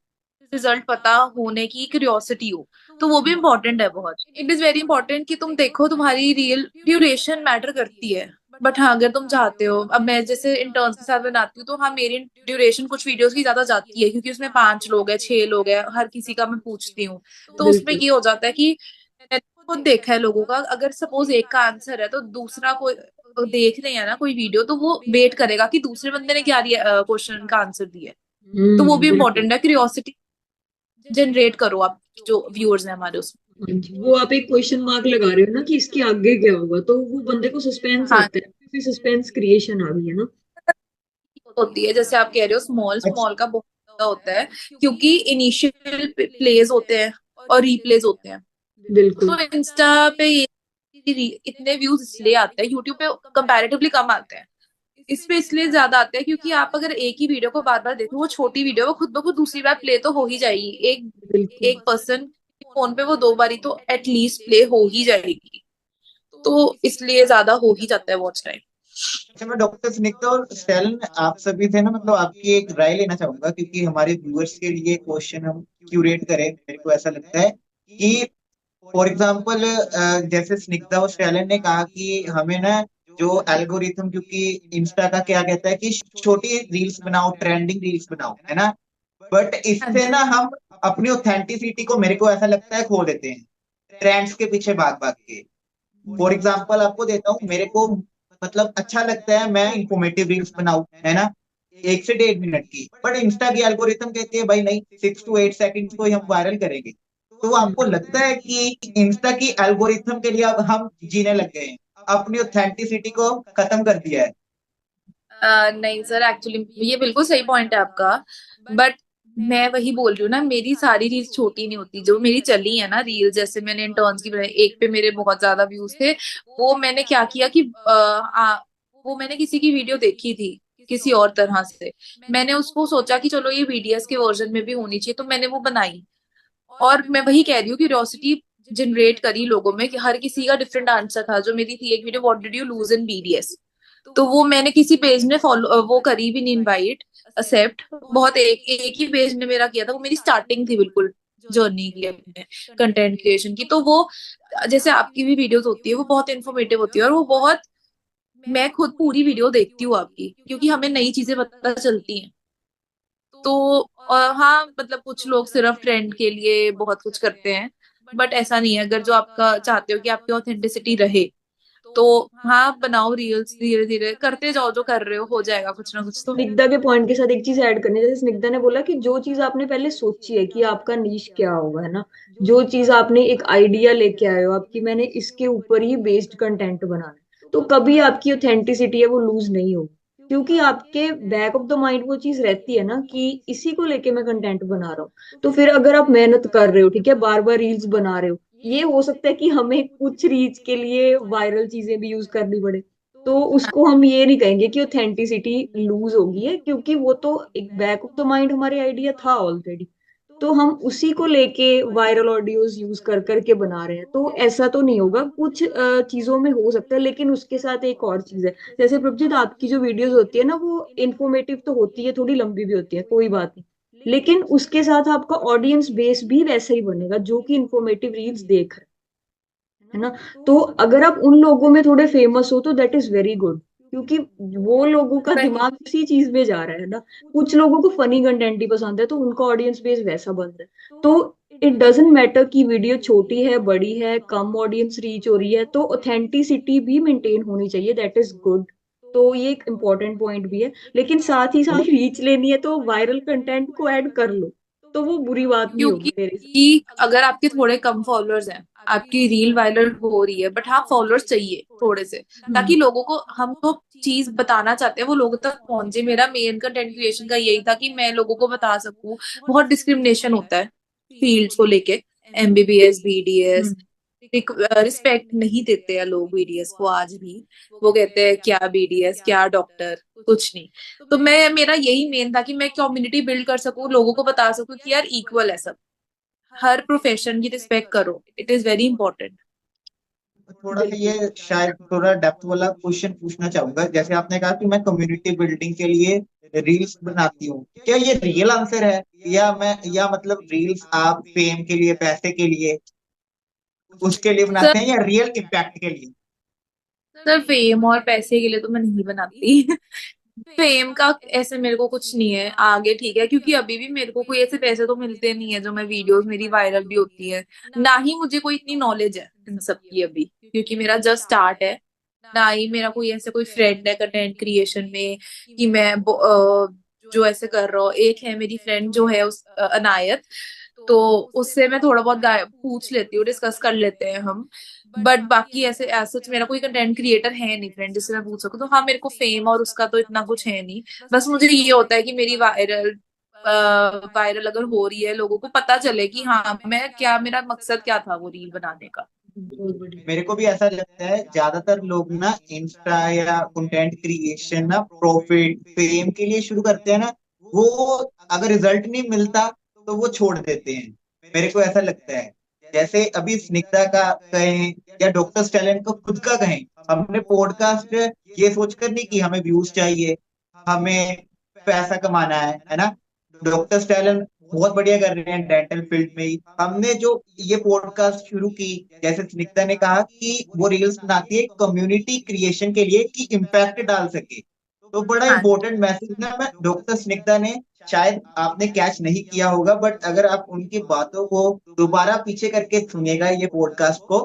रिजल्ट पता होने की क्यूरियोसिटी हो, तो वो भी इम्पोर्टेंट है बहुत। इट इज वेरी इंपॉर्टेंट कि तुम देखो, तुम्हारी रियल ड्यूरेशन मैटर करती है। बट हाँ, अगर तुम चाहते हो, अब मैं जैसे इंटर्न्स के साथ बनाती हूँ, तो हाँ मेरी ड्यूरेशन कुछ वीडियोस की ज्यादा जाती है, क्योंकि उसमें 5 लोग हैं, 6 लोग हैं, हर किसी का मैं पूछती हूँ। तो उसमें बिल्कुल। ये हो जाता है कि मैंने खुद देखा है लोगों का, अगर सपोज एक का आंसर है तो दूसरा कोई देख रहे हैं ना कोई वीडियो, तो वो वेट करेगा कि दूसरे बंदे ने क्या क्वेश्चन का आंसर दिया है। तो वो भी बिल्कुल। इम्पोर्टेंट है, क्यूरियोसिटी जनरेट करो आप, जो व्यूअर्स हैं हमारे उसमें। हाँ जी, वो आप एक क्वेश्चन मार्क लगा रहे हो ना कि इसके आगे क्या होगा, तो वो बंदे को सस्पेंस हाँ, आता है, फिर सस्पेंस क्रिएशन आ गई है ना। होती है, जैसे आप कह रहे हो स्मॉल अच्छा। स्मॉल का बहुत ज्यादा होता है, क्योंकि इनिशियल प्लेज होते हैं और रीप्लेस होते हैं। बिल्कुल। तो इंस्टा पे ये इतने व्यूज इसलिए आते हैं, यूट्यूब पे कंपैरेटिवली कम आते हैं। इस पे इसलिए ज्यादा आते हैं क्योंकि आप अगर एक ही वीडियो को बार बार देखो, वो छोटी वीडियो वो खुद ब खुद दूसरी बार प्ले तो हो ही जाएगी। एक बिल्कुल। एक पर्सन फोन पे वो 2 बारी तो एटलीस्ट प्ले हो ही जाएगी, तो इसलिए ज्यादा हो ही जाता है वॉच टाइम। अच्छा, मैं डॉक्टर स्निग्धा और स्टैलिन आप सभी थे ना, मतलब आपकी एक राय लेना चाहूंगा, क्योंकि हमारे व्यूअर्स के लिए क्वेश्चन हम क्यूरेट करें, मेरे को ऐसा लगता है कि फॉर एग्जाम्पल जैसे स्निग्धा और स्टैलिन ने कहा कि हमें ना जो एल्गोरिथम, क्योंकि इंस्टा का क्या कहता है कि छोटी रील्स बनाओ, ट्रेंडिंग रील्स बनाओ, है ना, बट हाँ इससे जी। ना हम अपनी ऑथेंटिसिटी को, मेरे को ऐसा लगता है, खो देते हैं ट्रेंड्स के पीछे भाग भाग के। फॉर एग्जाम्पल आपको देता हूँ, मेरे को मतलब अच्छा लगता है मैं इंफॉर्मेटिव रील्स बनाऊं, है ना, 1 से 1.5 मिनट की, बट इंस्टा की एल्गोरिथम कहती है भाई नहीं, 6 to 8 सेकंड को ही हम वायरल करेंगे। तो आपको लगता है कि इंस्टा की एल्गोरिथम के लिए अब हम जीने लग गए हैं, अपनी ऑथेंटिसिटी को खत्म कर दिया है? नहीं सर, एक्चुअली ये बिल्कुल सही पॉइंट है आपका, बट मैं वही बोल रही हूँ ना, मेरी सारी रील्स छोटी नहीं होती। जो मेरी चली है ना रील, जैसे मैंने इंटर्न्स की बनाई, एक पे मेरे बहुत ज्यादा व्यूज थे। वो मैंने क्या किया कि वो मैंने किसी की वीडियो देखी थी किसी और तरह से, मैंने उसको सोचा कि चलो ये वीडीएस के वर्जन में भी होनी चाहिए, तो मैंने वो बनाई। और मैं वही कह रही हूँ, क्यूरियोसिटी जनरेट करी लोगों में कि हर किसी का डिफरेंट आंसर था। जो मेरी थी एक video, what did you lose in BDS, तो वो मैंने किसी पेज ने फॉलो वो करी भी नहीं, इनवाइट एक्सेप्ट। बहुत एक ही पेज ने मेरा किया था, वो मेरी स्टार्टिंग थी बिल्कुल जर्नी की अपने कंटेंट क्रिएशन की। तो वो जैसे आपकी भी वीडियोस होती है वो बहुत इन्फॉर्मेटिव होती है, और वो बहुत, मैं खुद पूरी वीडियो देखती हूँ आपकी, क्योंकि हमें नई चीजें पता चलती हैं। तो हाँ, मतलब कुछ लोग सिर्फ ट्रेंड के लिए बहुत कुछ करते हैं, बट ऐसा नहीं है। अगर जो आपका चाहते हो कि आपकी ऑथेंटिसिटी रहे, तो हाँ, बनाओ रील्स, धीरे धीरे करते जाओ, जो कर रहे हो जाएगा कुछ ना कुछ तो। स्निग्धा के पॉइंट के साथ एक चीज ऐड करनी है। जैसे स्निग्धा ने बोला कि जो चीज आपने पहले सोची है कि आपका नीश क्या होगा, है ना, जो चीज आपने एक आइडिया लेके आए हो आपकी, मैंने इसके ऊपर ही बेस्ड कंटेंट बनाना है, तो कभी आपकी ऑथेंटिसिटी है वो लूज नहीं होगी, क्योंकि आपके बैक ऑफ द माइंड वो चीज रहती है ना कि इसी को लेके मैं कंटेंट बना रहा हूँ। तो फिर अगर आप मेहनत कर रहे हो, ठीक है, बार बार रील्स बना रहे हो, ये हो सकता है कि हमें कुछ रीच के लिए वायरल चीजें भी यूज करनी पड़े, तो उसको हम ये नहीं कहेंगे कि ऑथेंटिसिटी लूज होगी है, क्योंकि वो तो एक बैक ऑफ द माइंड हमारे आइडिया था ऑलरेडी, तो हम उसी को लेके वायरल ऑडियोज यूज कर करके बना रहे हैं। तो ऐसा तो नहीं होगा, कुछ चीजों में हो सकता है, लेकिन उसके साथ एक और चीज है। जैसे प्रभुजीत, आपकी जो वीडियोस होती है ना वो इन्फॉर्मेटिव तो होती है, थोड़ी लंबी भी होती है, कोई बात नहीं, लेकिन उसके साथ आपका ऑडियंस बेस भी वैसा ही बनेगा जो कि इन्फॉर्मेटिव रील्स देख रहे हैं, है ना। तो अगर आप उन लोगों में थोड़े फेमस हो तो दैट इज वेरी गुड, क्योंकि वो लोगों का वही। दिमाग उसी चीज में जा रहा है ना। कुछ लोगों को फनी कंटेंट ही पसंद है, तो उनका ऑडियंस बेस वैसा बन रहा है। तो इट डजेंट मैटर कि वीडियो छोटी है, बड़ी है, कम ऑडियंस रीच हो रही है, तो ऑथेंटिसिटी भी मेंटेन होनी चाहिए, दैट इज गुड। तो ये एक इम्पोर्टेंट पॉइंट भी है, लेकिन साथ ही साथ रीच लेनी है तो वायरल कंटेंट को ऐड कर लो, तो वो बुरी बात नहीं होगी मेरे हिसाब क्योंकि अगर आपके थोड़े कम फॉलोअर्स हैं, आपकी रील वायरल हो रही है, बट हाँ फॉलोअर्स चाहिए थोड़े से, से। ताकि लोगों को हम तो चीज बताना चाहते हैं वो लोगों तक पहुंचे। मेरा मेन कंटेंट क्रिएशन का यही था कि मैं लोगों को बता सकूं। बहुत डिस्क्रिमिनेशन होता है फील्ड्स को लेके, एमबीबीएस, बीडीएस, रिस्पेक्ट नहीं देते हैं लोग बीडीएस को आज भी। वो कहते हैं क्या बीडीएस, क्या डॉक्टर, कुछ नहीं। तो मैं, मेरा यही मेन था कि मैं कम्युनिटी बिल्ड कर सकूं, लोगों को बता सकूं कि यार इक्वल है सब, हर प्रोफेशन की रिस्पेक्ट करो, इट इज वेरी इंपॉर्टेंट। थोड़ा सा बिल्कुल। ये शायद थोड़ा डेप्थ वाला क्वेश्चन पूछना चाहूंगा। जैसे आपने कहा कि मैं कम्युनिटी बिल्डिंग के लिए रील्स बनाती हूँ, क्या ये रियल आंसर है, या मैं, या मतलब रील्स आप फेम के लिए, पैसे के लिए, उसके लिए सर बनाते हैं, या रियल इम्पैक्ट के लिए? सर फेम और पैसे के लिए तो मैं नहीं बनाती। फेम का ऐसे मेरे को कुछ नहीं है आगे, ठीक है, क्योंकि अभी भी मेरे को कोई ऐसे पैसे तो मिलते नहीं है जो मैं वीडियोस मेरी वायरल भी होती है। ना ही मुझे कोई इतनी नॉलेज है इन सब की अभी, क्योंकि मेरा जस्ट स्टार्ट है। ना ही मेरा कोई ऐसे कोई फ्रेंड है कंटेंट क्रिएशन में कि मैं जो ऐसे कर रहा हूँ। एक है मेरी फ्रेंड जो है उस अनायत, तो उससे मैं थोड़ा बहुत पूछ लेती हूँ, डिस्कस कर लेते हैं हम। बट बाकी ऐसे सच मेरा कोई कंटेंट क्रिएटर है नहीं फ्रेंड जिससे मैं पूछ सकूं। तो हाँ, मेरे को फेम और उसका तो इतना कुछ है नहीं। बस मुझे ये होता है कि मेरी वायरल अगर हो रही है, लोगों को पता चले कि हाँ मैं क्या, मेरा मकसद क्या था वो रील बनाने का। बहुत बढ़िया। मेरे को भी ऐसा लगता है, ज्यादातर लोग ना इंस्टा या कंटेंट क्रिएशन ना प्रॉफिट फेम के लिए शुरू करते हैं ना, वो अगर रिजल्ट नहीं मिलता तो वो छोड़ देते हैं। मेरे को ऐसा लगता है, जैसे अभी स्निग्धा का कहें या डॉक्टर टैलेंट का खुद का कहें, हमने पॉडकास्ट ये सोचकर नहीं कि हमें व्यूज चाहिए, हमें पैसा कमाना है ना। डॉक्टर टैलेंट बहुत बढ़िया कर रहे हैं डेंटल फील्ड में ही। हमने जो ये पॉडकास्ट शुरू की, जैसे स्निग्धा ने कहा कि वो रील्स बनाती है कम्युनिटी क्रिएशन के लिए कि इम्पैक्ट डाल सके, तो बड़ा हाँ इंपॉर्टेंट मैसेज ना मैं डॉक्टर स्निग्धा ने, शायद आपने कैच नहीं किया होगा, बट अगर आप उनकी बातों को दोबारा पीछे करके सुनिएगा ये पॉडकास्ट को,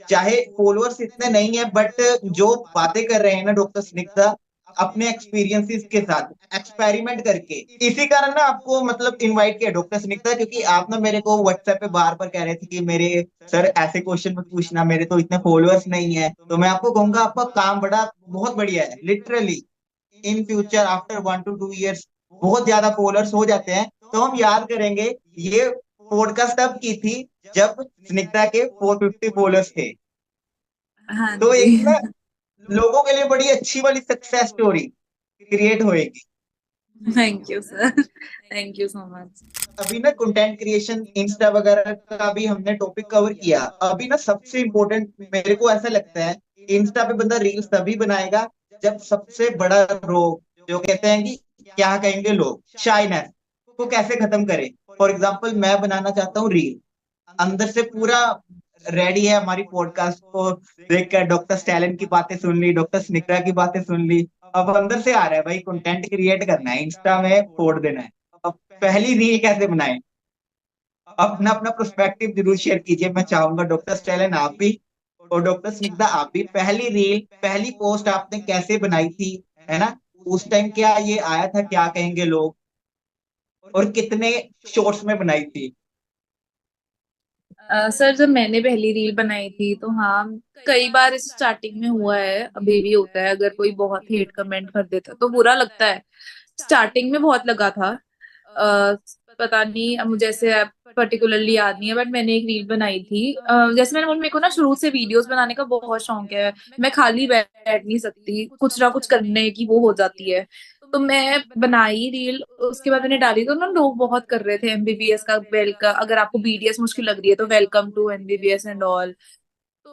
चाहे फॉलोअर्स इतने नहीं है बट जो बातें कर रहे हैं ना डॉक्टर स्निग्धा अपने एक्सपीरियंसेस के साथ एक्सपेरिमेंट करके, इसी कारण ना आपको मतलब इनवाइट किया डॉक्टर स्निग्धा, क्योंकि आप ना मेरे को व्हाट्सएप पे बार बार कह रहे थे कि मेरे सर ऐसे क्वेश्चन मत पूछना, मेरे तो इतने फॉलोअर्स नहीं है। तो मैं आपको कहूंगा आपका काम बड़ा बहुत बढ़िया है, literally in future after 1 to 2 years बहुत ज्यादा फॉलोअर्स हो जाते हैं तो हम याद करेंगे ये पॉडकास्ट तब की थी जब स्निग्धा के 450 फॉलोअर्स थे। हाँ तो जी। एक ना लोगों के लिए बड़ी अच्छी वाली सक्सेस स्टोरी क्रिएट होएगी। Thank you sir, thank you so much. अभी ना कंटेंट क्रिएशन इंस्टा वगैरह का भी हमने टॉपिक कवर किया। अभी ना सबसे इम्पोर्टेंट मेरे को ऐसा लगता है, इंस्टा पे बंदा रील्स तभी बनाएगा जब सबसे बड़ा रोग जो कहते हैं कि क्या कहेंगे लोग, शाइनेस को कैसे खत्म करे। फॉर एग्जाम्पल मैं बनाना चाहता हूँ रील, अंदर से पूरा रेडी है, हमारी पॉडकास्ट को देखकर डॉक्टर स्टैलिन की बातें सुन ली, डॉक्टर स्निग्धा की बातें सुन ली, अब अंदर से आ रहा है भाई कंटेंट क्रिएट करना है, इंस्टा में फोड़ देना है। अब पहली रील कैसे बनाए, अपना अपना प्रोस्पेक्टिव जरूर शेयर कीजिए। मैं चाहूंगा डॉक्टर स्टैलिन आप भी और डॉक्टर स्निग्धा आप भी, पहली रील पहली पोस्ट आपने कैसे बनाई थी, है ना, उस टाइम क्या ये आया था क्या कहेंगे लोग, और कितने शॉर्ट्स में बनाई थी। सर जब मैंने पहली रील बनाई थी तो हाँ, कई बार इस स्टार्टिंग में हुआ है, अभी भी होता है, अगर कोई बहुत हेट कमेंट कर देता तो बुरा लगता है। स्टार्टिंग में बहुत लगा था। आ, पता नहीं, अब मुझे ऐसे पर्टिकुलरली याद नहीं है, बट मैंने एक रील बनाई थी। जैसे मैंने बोला, मेरे को ना शुरू से वीडियोस बनाने का बहुत शौक है। मैं खाली बैठ नहीं सकती, कुछ ना कुछ करने की वो हो जाती है। तो मैं बनाई रील, उसके बाद मैंने डाली तो ना लोग बहुत कर रहे थे एमबीबीएस का, वेलकम, अगर आपको बीडीएस मुश्किल लग रही है तो welcome to MBBS and all.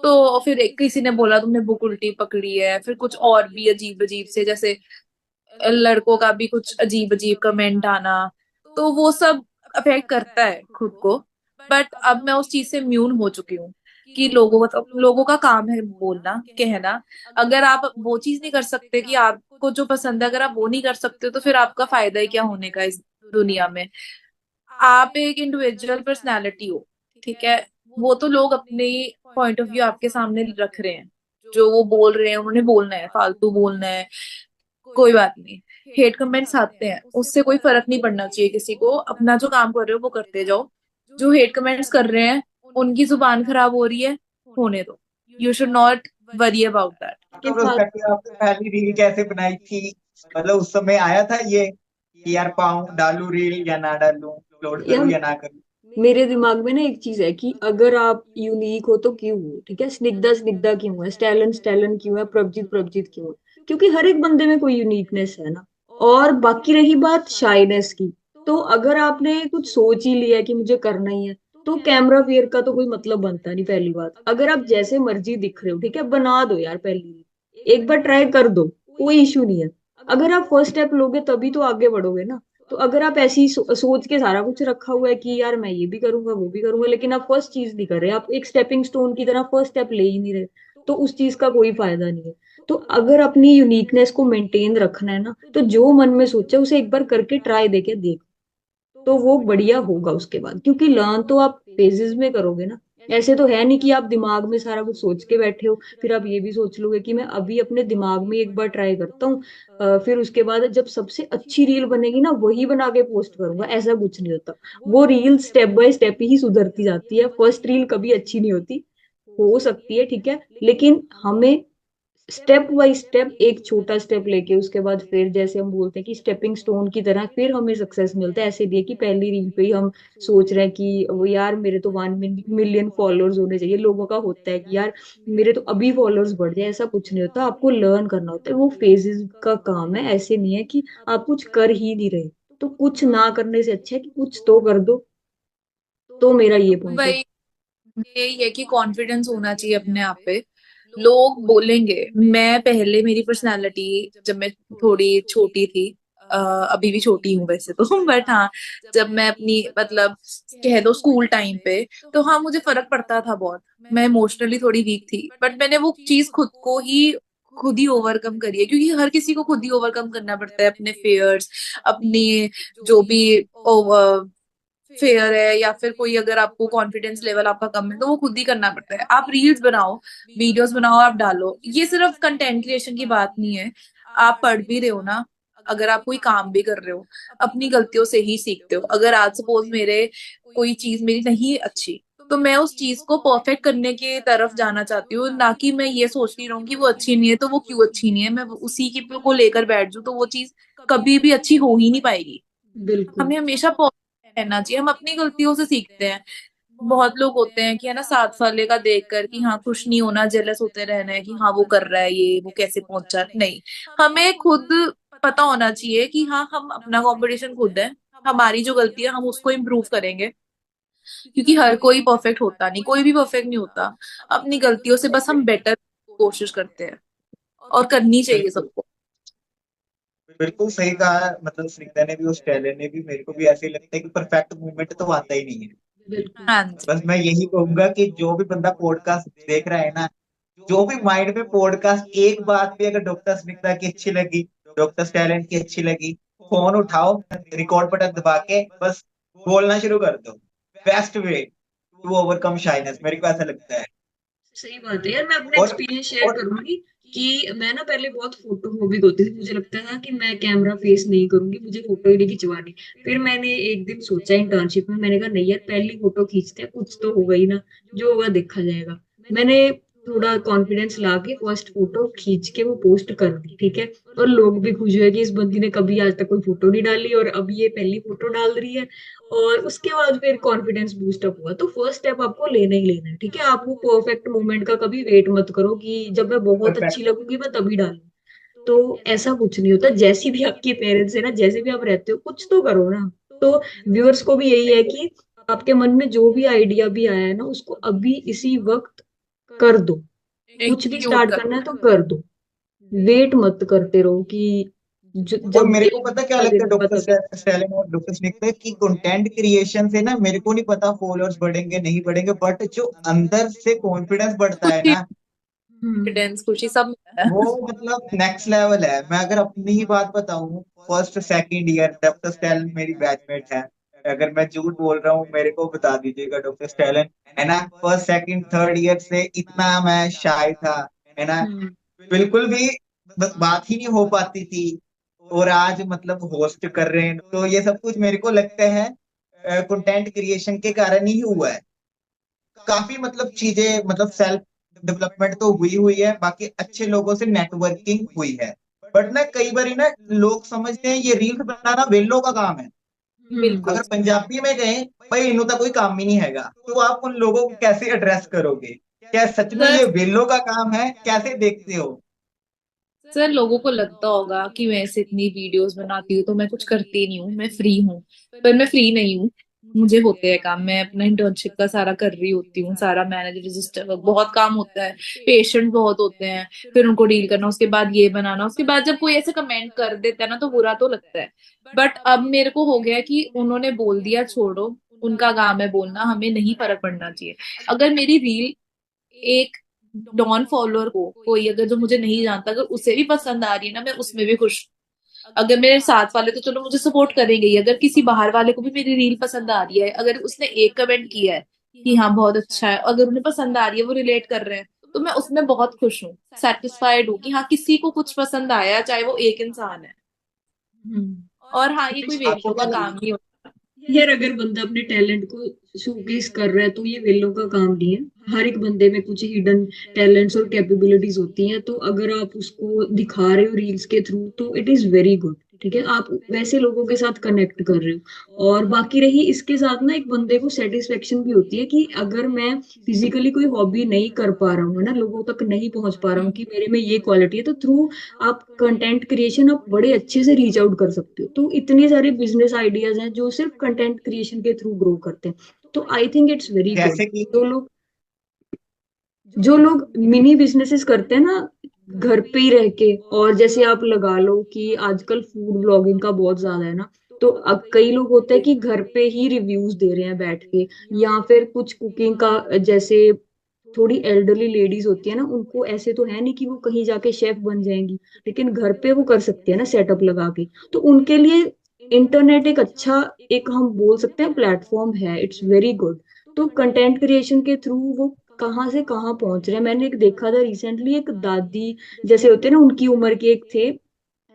तो फिर एक किसी ने बोला तुमने बुक उल्टी पकड़ी है, फिर कुछ और भी अजीब अजीब से, जैसे लड़कों का भी कुछ अजीब अजीब कमेंट आना। तो वो सब अफेक्ट करता है खुद को। बट अब मैं उस चीज से इम्यून हो चुकी हूँ कि लोगों का काम है बोलना, कहना। अगर आप वो चीज नहीं कर सकते कि आपको जो पसंद है, अगर आप वो नहीं कर सकते तो फिर आपका फायदा ही क्या होने का इस दुनिया में। आप एक इंडिविजुअल पर्सनालिटी हो, ठीक है। वो तो लोग अपने पॉइंट ऑफ व्यू आपके सामने रख रहे हैं, जो वो बोल रहे हैं उन्होंने बोलना है, फालतू बोलना है, कोई बात नहीं। हेट कमेंट्स आते हैं, उससे कोई फर्क नहीं पड़ना चाहिए किसी को। अपना जो काम कर रहे हो वो करते जाओ। जो हेट कमेंट्स कर रहे हैं उनकी जुबान खराब हो रही है, होने दो। You should not worry about that. आपका प्रोस्पेक्टिव, आपने पहली रील कैसे बनाई थी, मतलब उस समय आया था ये कि यार पाऊं डालू रील या ना डालूं, अपलोड करूं यार या ना करूं। मेरे दिमाग में ना एक चीज है कि अगर आप यूनिक हो तो क्यों हो, ठीक है। स्निग्धा स्निग्धा क्यों है, स्टैलन स्टैलन क्यों है, प्रभजीत प्रभजीत क्यों है, क्योंकि हर एक बंदे में कोई यूनिकनेस है ना। और बाकी रही बात शाइनेस की, तो अगर आपने कुछ सोच ही लिया कि मुझे करना ही है, तो कैमरा फियर का तो कोई मतलब बनता नहीं। पहली बात, अगर आप जैसे मर्जी दिख रहे हो, ठीक है, बना दो यार पहली, एक बार ट्राई कर दो, कोई इशू नहीं है। अगर आप फर्स्ट स्टेप लोगे तभी तो आगे बढ़ोगे ना। तो अगर आप ऐसी सोच के सारा कुछ रखा हुआ है कि यार मैं ये भी करूंगा वो भी करूंगा, लेकिन आप फर्स्ट चीज नहीं कर रहे, आप एक स्टेपिंग स्टोन की तरह फर्स्ट स्टेप ले ही नहीं रहे, तो उस चीज का कोई फायदा नहीं है। तो अगर अपनी यूनिकनेस को मेंटेन रखना है ना, तो जो मन में सोचा उसे एक बार करके ट्राई देके देख, तो वो बढ़िया होगा उसके बाद। क्योंकि लर्न तो आप फेजेस में करोगे ना। ऐसे तो है नहीं कि आप दिमाग में सारा कुछ सोच के बैठे हो, फिर आप ये भी सोच लोगे कि मैं अभी अपने दिमाग में एक बार ट्राई करता हूँ, फिर उसके बाद जब सबसे अच्छी रील बनेगी ना वही बना के पोस्ट करूंगा। ऐसा कुछ नहीं होता। वो रील स्टेप बाय स्टेप ही सुधरती जाती है, फर्स्ट रील कभी अच्छी नहीं होती। हो सकती है, ठीक है, लेकिन हमें स्टेप बाय स्टेप, एक छोटा स्टेप लेके उसके बाद फिर जैसे हम बोलते हैं कि स्टेपिंग स्टोन की तरह फिर हमें सक्सेस मिलता है। ऐसे दिए कि पहली रील पे ही हम सोच रहे हैं कि वो यार मेरे तो 1 मिलियन फॉलोअर्स होने चाहिए। लोगों का होता है कि यार मेरे तो अभी फॉलोअर्स बढ़ जाए, ऐसा कुछ नहीं होता। आपको लर्न करना होता है, वो फेजेस का काम है। ऐसे नहीं है कि आप कुछ कर ही नहीं रहे। तो कुछ ना करने से अच्छा है कि कुछ तो कर दो। तो मेरा ये पॉइंट है। वही, यही है कि कॉन्फिडेंस होना चाहिए अपने आप पे। लोग बोलेंगे, मैं पहले मेरी पर्सनालिटी जब मैं थोड़ी छोटी थी, अभी भी छोटी हूँ वैसे तो बट हाँ, जब मैं अपनी मतलब कह दो स्कूल टाइम पे, तो हाँ मुझे फर्क पड़ता था बहुत। मैं इमोशनली थोड़ी वीक थी, बट मैंने वो चीज खुद ही ओवरकम करी है, क्योंकि हर किसी को खुद ही ओवरकम करना पड़ता है अपने फेयर्स, अपनी जो भी फेयर है, या फिर कोई अगर आपको कॉन्फिडेंस लेवल आपका कम है तो वो खुद ही करना पड़ता है। आप रील्स बनाओ, वीडियोस बनाओ, आप डालो, ये सिर्फ कंटेंट क्रिएशन की बात नहीं है। आप पढ़ भी रहे हो ना, अगर आप कोई काम भी कर रहे हो, अपनी गलतियों से ही सीखते हो। अगर आज सपोज मेरे कोई चीज मेरी नहीं अच्छी, तो मैं उस चीज को परफेक्ट करने के तरफ जाना चाहती हूँ, ना कि मैं ये सोचती रहूं कि वो अच्छी नहीं है तो वो क्यों अच्छी नहीं है, मैं उसी की को लेकर बैठ जाऊं, तो वो चीज कभी भी अच्छी हो ही नहीं पाएगी। बिल्कुल। हमें हमेशा रहना चाहिए, हम अपनी गलतियों से सीखते हैं। बहुत लोग होते हैं कि है ना, साथ वाले का देखकर कि हाँ खुश नहीं होना, जेलस होते रहना है कि हाँ वो कर रहा है ये, वो कैसे पहुंचा, नहीं। हमें खुद पता होना चाहिए कि हाँ हम अपना कंपटीशन खुद है, हमारी जो गलती है हम उसको इम्प्रूव करेंगे, क्योंकि हर कोई परफेक्ट होता नहीं, कोई भी परफेक्ट नहीं होता। अपनी गलतियों से बस हम बेटर कोशिश करते हैं, और करनी चाहिए बिल्कुल, सबको। बिल्कुल सही कहा है। मतलब स्निग्धा ने भी और स्टेला ने भी, मेरे को भी ऐसे ही लगता है कि परफेक्ट मूवमेंट तो आता ही नहीं है। बिल्कुल। हाँ जी। बस मैं यही कहूंगा कि जो भी बंदा पॉडकास्ट देख रहा है ना, जो भी माइंड में पॉडकास्ट एक बात भी अगर डॉक्टर स्मिता की अच्छी लगी, डॉक्टर टैलेंट की अच्छी लगी, फोन उठाओ, रिकॉर्ड बटन दबा के बस बोलना शुरू कर दो। Best way to overcome shyness, मेरे को ऐसा लगता है। सही बात है यार। मैं अपना और एक्सपीरियंस शेयर और करूंगी कि मैं ना पहले बहुत फोटोफोबिक होती थी। मुझे लगता था कि मैं कैमरा फेस नहीं करूंगी, मुझे फोटो ही नहीं खिंचवानी। फिर मैंने एक दिन सोचा इंटर्नशिप में, मैंने कहा नहीं यार पहली फोटो खींचते हैं, कुछ तो होगा ही ना, जो होगा देखा जाएगा। मैंने थोड़ा कॉन्फिडेंस ला के फर्स्ट फोटो खींच के वो पोस्ट कर दी, ठीक है। और लोग भी खुश हुए कि इस बंदी ने कभी आज तक कोई फोटो नहीं डाली और अब ये पहली फोटो डाल रही है। और उसके बाद फिर कॉन्फिडेंस बूस्ट अप हुआ। तो फर्स्ट स्टेप आपको लेना ही लेना है, ठीक है। आप वो परफेक्ट मोमेंट का कभी वेट मत करो कि जब मैं बहुत अच्छी परफेक्ट। लगूंगी मैं तभी डालूं। तो ऐसा कुछ नहीं होता। जैसी भी आपके पेरेंट्स है ना, जैसे भी आप रहते हो, कुछ तो करो ना। तो व्यूअर्स को भी यही है कि आपके मन में जो भी आइडिया भी आया है ना, उसको अभी इसी वक्त कर दो। कुछ भी एग्जीक्यूट स्टार्ट कर। करना है तो कर दो। वेट मत करते रहो कि और जब मेरे को एक पता क्या मौका दे लगता है दूंगा डॉक्टर तभी। स्टेलिन और डॉक्टर स्निग्धा की, कंटेंट क्रिएशन से ना मेरे को नहीं पता फॉलोअर्स बढ़ेंगे नहीं बढ़ेंगे, बट जो अंदर से कॉन्फिडेंस बढ़ता है खुशी, ना, हम्म। कॉन्फिडेंस, खुशी सब मिलता वो है। मतलब नेक्स्ट लेवल है। मैं अगर अपनी ही बात बताऊं, first second year doctor Stalin मेरी बैचमेट है। अगर मैं झूठ बोल रहा हूँ मेरे को बता दीजिएगा डॉक्टर स्टेलिन, है ना। फर्स्ट सेकंड थर्ड ईयर से इतना मैं शाय था, है ना, हम्म। बिल्कुल भी बस बात ही नहीं हो पाती थी। और आज मतलब होस्ट कर रहे हैं, तो ये सब कुछ मेरे को लगता है कंटेंट क्रिएशन के कारण ही हुआ है। काफी मतलब चीजें, मतलब सेल्फ डेवलपमेंट तो हुई हुई है, बाकी अच्छे लोगों से नेटवर्किंग हुई है। बट ना कई बार ना लोग समझते हैं ये रील्स बनाना वेल्लो का काम है। बिल्कुल। अगर पंजाबी में कहें भाई इन्हों का कोई काम ही नहीं हैगा, तो आप उन लोगों को कैसे एड्रेस करोगे? क्या सच में सर, ये वेल्लो का काम है? कैसे देखते हो? सर लोगों को लगता होगा कि मैं ऐसे इतनी वीडियोस बनाती हूँ तो मैं कुछ करती नहीं हूँ, मैं फ्री हूँ। पर मैं फ्री नहीं हूँ, मुझे होते हैं काम। मैं अपना इंटर्नशिप का सारा कर रही होती हूँ, सारा मैनेज, रजिस्टर वर्क, बहुत काम होता है। पेशेंट बहुत होते हैं, फिर उनको डील करना, उसके बाद ये बनाना, उसके बाद जब कोई ऐसे कमेंट कर देता है ना तो बुरा तो लगता है। बट अब मेरे को हो गया कि उन्होंने बोल दिया, छोड़ो, उनका काम है बोलना, हमें नहीं फर्क पड़ना चाहिए। अगर मेरी रील एक नॉन फॉलोअर को, कोई अगर जो मुझे नहीं जानता, अगर उसे भी पसंद आ रही है ना, मैं उसमें भी खुश हूँ। अगर मेरे साथ वाले तो चलो मुझे सपोर्ट करेंगे ही, अगर किसी बाहर वाले को भी मेरी रील पसंद आ रही है, अगर उसने एक कमेंट किया है कि हाँ बहुत अच्छा है, अगर उन्हें पसंद आ रही है, वो रिलेट कर रहे हैं, तो मैं उसमें बहुत खुश हूँ, सेटिस्फाइड हूँ कि हाँ किसी को कुछ पसंद आया, चाहे वो एक इंसान है। हम्म। और हाँ, ये कोई आपको वेश्यों का क्या काम नहीं होता। यार अगर बंदा अपने टैलेंट को शोकेस कर रहा है तो ये वेलों का काम नहीं है। हर एक बंदे में कुछ हिडन टैलेंट्स और कैपेबिलिटीज होती हैं, तो अगर आप उसको दिखा रहे हो रील्स के थ्रू तो इट इज वेरी गुड। ठीक है, आप वैसे लोगों के साथ कनेक्ट कर रहे हो। और बाकी रही इसके साथ ना, एक बंदे को सेटिस्फेक्शन भी होती है कि अगर मैं फिजिकली कोई हॉबी नहीं कर पा रहा हूँ, है ना, लोगों तक नहीं पहुंच पा रहा हूँ कि मेरे में ये क्वालिटी है, तो थ्रू आप कंटेंट क्रिएशन आप बड़े अच्छे से रीच आउट कर सकते हो। तो इतने सारे बिजनेस आइडियाज हैं जो सिर्फ कंटेंट क्रिएशन के थ्रू ग्रो करते हैं। तो I think it's very good. जैसे कि जो लोग मिनी बिजनेसेस करते हैं ना घर पे ही रह के, और जैसे आप लगा लो कि आजकल फूड ब्लॉगिंग का बहुत ज्यादा है ना, तो अब कई लोग होते हैं कि घर पे ही रिव्यूज दे रहे हैं बैठ के, या फिर कुछ कुकिंग का, जैसे थोड़ी एल्डरली लेडीज होती है ना, उनको ऐसे तो है नहीं कि वो कहीं जाके शेफ बन जाएंगी, लेकिन घर पे वो कर सकती है ना सेटअप लगा के। तो उनके लिए इंटरनेट एक अच्छा, एक हम बोल सकते हैं प्लेटफॉर्म है। It's very good. तो कंटेंट क्रिएशन के थ्रू वो कहाँ से कहाँ पहुंच रहे हैं। मैंने एक देखा था रिसेंटली, एक दादी जैसे होते हैं ना, उनकी उम्र के एक थे,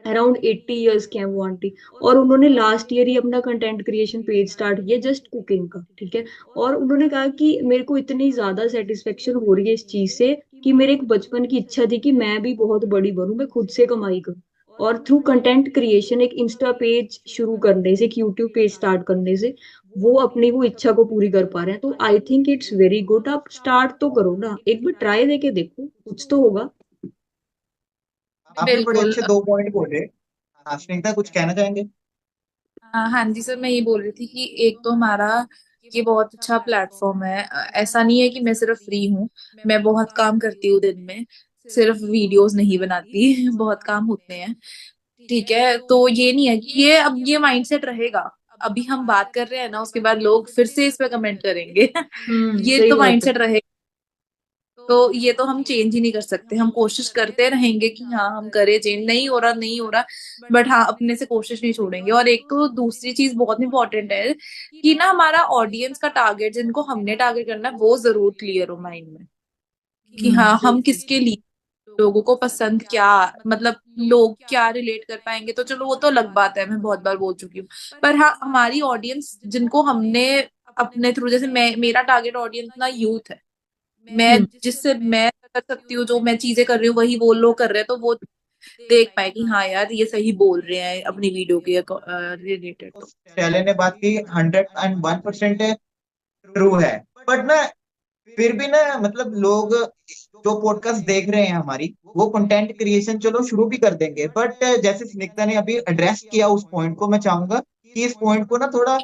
अराउंड 80 ईयर्स के हैं वो आंटी, और उन्होंने लास्ट ईयर ही अपना कंटेंट क्रिएशन पेज स्टार्ट किया जस्ट कुकिंग का। ठीक है, और उन्होंने कहा कि मेरे को इतनी ज्यादा सेटिस्फेक्शन हो रही है इस चीज से कि मेरे एक बचपन की इच्छा थी कि मैं भी बहुत बड़ी बनूं, मैं खुद से कमाई करूं। और थ्रू कंटेंट क्रिएशन, एक इंस्टा पेज शुरू करने से, एक यूट्यूब पेज स्टार्ट करने से, वो अपनी वो इच्छा को पूरी कर पा रहे हैं। तो I think it's very good. आप स्टार्ट तो करो ना, एक बार ट्राई देके देखो, कुछ तो होगा। आपने बड़े बिल्कुल। अच्छे 2 पॉइंट बोले। हाँ स्नेहिता, कुछ कहना चाहेंगे? हाँ जी सर, मैं ये बोल रही थी कि एक तो हमारा ये बहुत अच्छा प्लेटफॉर्म है। ऐसा नहीं है कि मैं सिर्फ फ्री हूँ, मैं बहुत काम करती हूँ दिन में, सिर्फ वीडियोस नहीं बनाती बहुत काम होते हैं। ठीक है, तो ये नहीं है कि ये अब ये माइंडसेट रहेगा। अभी हम बात कर रहे हैं ना, उसके बाद लोग फिर से इस पे कमेंट करेंगे ये सही तो बात है। माइंडसेट रहेगा। तो ये तो हम चेंज ही नहीं कर सकते। हम कोशिश करते रहेंगे कि हाँ हम करें चेंज, नहीं हो रहा नहीं हो रहा, बट हाँ अपने से कोशिश नहीं छोड़ेंगे। और एक तो दूसरी चीज बहुत इंपॉर्टेंट है कि ना हमारा ऑडियंस का टारगेट, जिनको हमने टारगेट करना है, वो जरूर क्लियर हो माइंड में कि हाँ सही। हम किसके लिए, लोगों को पसंद क्या, मतलब लोग क्या रिलेट कर पाएंगे। तो चलो वो तो अलग बात है, मैं बहुत बार बोल चुकी हूँ। पर हाँ हमारी ऑडियंस जिनको हमने अपने थ्रू, जैसे मैं, मेरा टारगेट ऑडियंस ना यूथ है। मैं हम्म जिससे मैं कर सकती हूँ, जो मैं चीजें कर रही हूँ वही वो लोग कर रहे हैं, तो वो देख पाए कि हाँ यार ये सही बोल रहे हैं अपनी वीडियो के रिलेटेड। तो शैले ने बात की 101% ट्रू है। बट ना, फिर भी ना मतलब लोग जो पॉडकास्ट देख रहे हैं हमारी, वो कंटेंट क्रिएशन चलो शुरू भी कर देंगे, बट जैसे स्निग्धा ने अभी एड्रेस किया उस पॉइंट को, मैं चाहूंगा कि इस पॉइंट को ना थोड़ा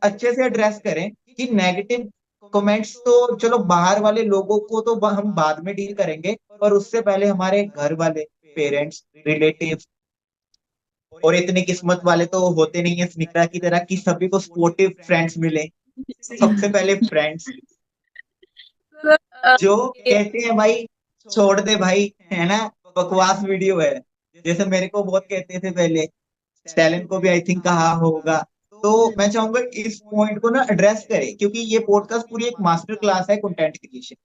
अच्छे से एड्रेस करें कि नेगेटिव कमेंट्स तो चलो बाहर वाले लोगों को तो हम बाद में डील करेंगे, पर उससे पहले हमारे घर वाले, पेरेंट्स, रिलेटिव, और इतनी किस्मत वाले तो होते नहीं है स्निग्धा की तरह कि सभी को सपोर्टिव फ्रेंड्स मिले। सबसे पहले फ्रेंड्स अ, जो कहते हैं भाई छोड़ दे भाई, है ना, बकवास वीडियो है, जैसे मेरे को बहुत कहते थे पहले, स्टैलिन को भी आई थिंक कहा होगा। तो मैं चाहूंगा इस पॉइंट को ना एड्रेस करें, क्योंकि ये पॉडकास्ट पूरी एक मास्टर क्लास है कंटेंट क्रिएशन।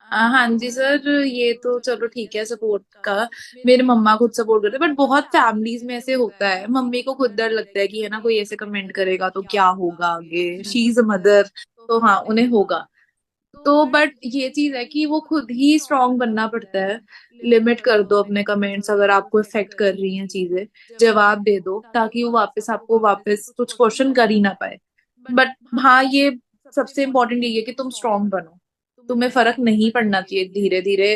हाँ जी सर, ये तो चलो ठीक है सपोर्ट का। मेरे मम्मा खुद सपोर्ट करते हैं, बट बहुत फैमिलीज में ऐसे होता है, मम्मी को खुद डर लगता है कि है ना कोई ऐसे कमेंट करेगा तो क्या होगा आगे, शी इज अ मदर, तो हाँ उन्हें होगा। तो बट ये चीज है कि वो खुद ही स्ट्रांग बनना पड़ता है। लिमिट कर दो अपने कमेंट्स, अगर आपको इफेक्ट कर रही हैं चीजें, जवाब दे दो ताकि वो वापस आपको वापस कुछ क्वेश्चन कर ही ना पाए। बट हाँ ये सबसे इम्पोर्टेंट ये है कि तुम स्ट्रांग बनो। तुम्हें फर्क नहीं पड़ना चाहिए, धीरे धीरे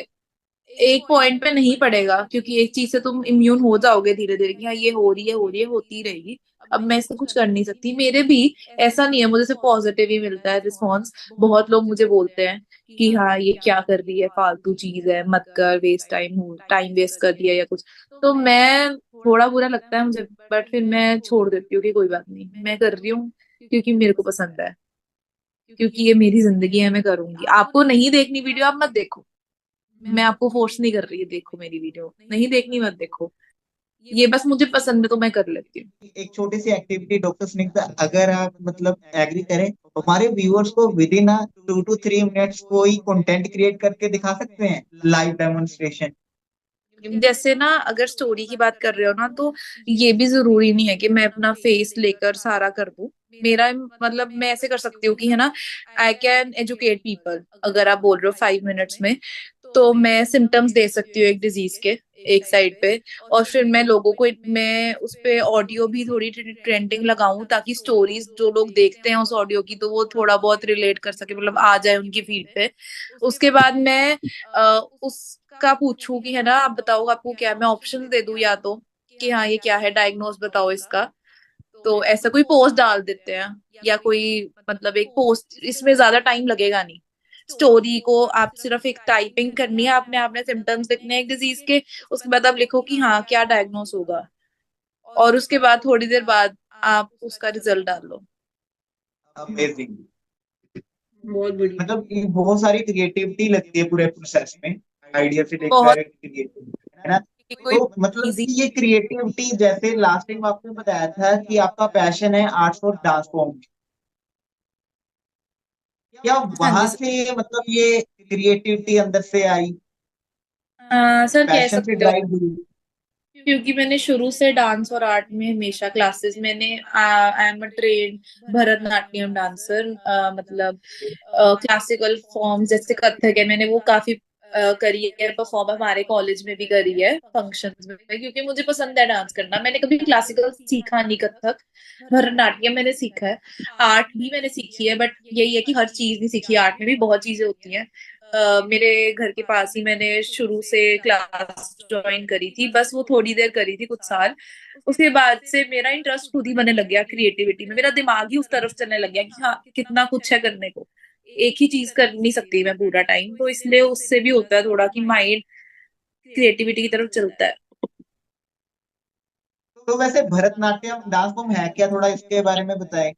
एक पॉइंट पे नहीं पड़ेगा, क्योंकि एक चीज से तुम इम्यून हो जाओगे धीरे धीरे कि हाँ ये हो रही है हो रही है, होती रहेगी, अब मैं इससे कुछ कर नहीं सकती। मेरे भी ऐसा नहीं है, मुझे सिर्फ पॉजिटिव ही मिलता है रिस्पॉन्स। बहुत लोग मुझे बोलते हैं कि हाँ ये क्या कर रही है, फालतू चीज है, मत कर, वेस्ट टाइम, हो टाइम वेस्ट कर दिया या कुछ। तो मैं, थोड़ा बुरा लगता है मुझे, बट फिर मैं छोड़ देती हूँ कि कोई बात नहीं, मैं कर रही हूँ क्योंकि मेरे को पसंद है, क्योंकि ये मेरी जिंदगी है, मैं करूंगी। आपको नहीं देखनी वीडियो, आप मत देखो, मैं आपको फोर्स नहीं कर रही है, देखो मेरी वीडियो, नहीं देखनी मत देखो, ये बस मुझे पसंद है तो मैं कर लेती हूँ। एक छोटी सी एक्टिविटी डॉक्टर स्निग्धा, अगर आप मतलब एग्री करें, हमारे व्यूअर्स को विद इन 2 to 3 मिनट्स कोई कंटेंट क्रिएट करके दिखा सकते हैं, लाइव डेमोन्स्ट्रेशन। जैसे ना अगर स्टोरी की बात कर रहे हो ना, तो ये भी जरूरी नहीं है कि मैं अपना फेस लेकर सारा कर दूं। मेरा मतलब मैं ऐसे कर सकती हूँ कि है ना, आई कैन एजुकेट पीपल। अगर आप बोल रहे हो 5 मिनट्स में, तो मैं सिम्टम्स दे सकती हूँ एक डिजीज के एक साइड पे, और फिर मैं लोगों को, मैं उस पे ऑडियो भी थोड़ी ट्रेंडिंग लगाऊं, ताकि स्टोरीज जो लोग देखते हैं उस ऑडियो की, तो वो थोड़ा बहुत रिलेट कर सके, मतलब आ जाए उनकी फील्ड पे। उसके बाद मैं उसका पूछूं कि है ना, आप बताओ आपको क्या है, मैं ऑप्शन दे दूं, या तो कि हाँ ये क्या है, डायग्नोज बताओ इसका। तो ऐसा कोई पोस्ट डाल देते हैं, या कोई, मतलब एक पोस्ट, इसमें ज्यादा टाइम लगेगा नहीं। स्टोरी को आप सिर्फ एक टाइपिंग करनी है, आपने आपने सिम्टम्स लिखने हैं एक डिजीज के, उसके बाद आप लिखो कि हाँ क्या डायग्नोस होगा, और उसके बाद थोड़ी देर बाद आप उसका रिजल्ट डालो। अमेजिंग। बहुत बढ़िया। मतलब ये बहुत सारी क्रिएटिविटी लगती है पूरे प्रोसेस में, आइडिया से लेकर बहुत। डायरेक्ट क्रिएटिविटी, है ना। कोई तो मतलब इजी। कि ये क्रिएटिविटी, जैसे लास्ट टाइम आपने बताया था कि आपका पैशन है आर्ट्स और डांस फॉर्म, क्या हाँ वहां जी से मतलब ये क्रिएटिविटी अंदर से आई, सर, कह पैशन से सकते हो। ड्राइव हुई? क्योंकि मैंने शुरू से डांस और आर्ट में हमेशा क्लासेस, मैंने I am a train Bharatanatyam dancer, मतलब क्लासिकल फॉर्म जैसे कथक है, मैंने वो काफी करी है, परफॉर्म हमारे कॉलेज में भी करी है फंक्शंस में, क्योंकि मुझे पसंद है डांस करना। मैंने कभी क्लासिकल सीखा नहीं, कथक भरतनाट्यम मैंने सीखा है। आर्ट भी मैंने सीखी है, बट यही है कि हर चीज नहीं सीखी, आर्ट में भी बहुत चीजें होती हैं। मेरे घर के पास ही मैंने शुरू से क्लास ज्वाइन करी थी, बस वो थोड़ी देर करी थी, कुछ साल। उसके बाद से मेरा इंटरेस्ट खुद ही बनने लग गया क्रिएटिविटी में, मेरा दिमाग ही उस तरफ चलने लग गया कि हाँ कितना कुछ है करने को, एक ही चीज कर नहीं सकती मैं पूरा टाइम, तो इसलिए उससे भी होता है थोड़ा कि माइंड क्रिएटिविटी की तरफ चलता है। तो वैसे भरतनाट्यम डांस फॉर्म है क्या, थोड़ा इसके बारे में बताएं।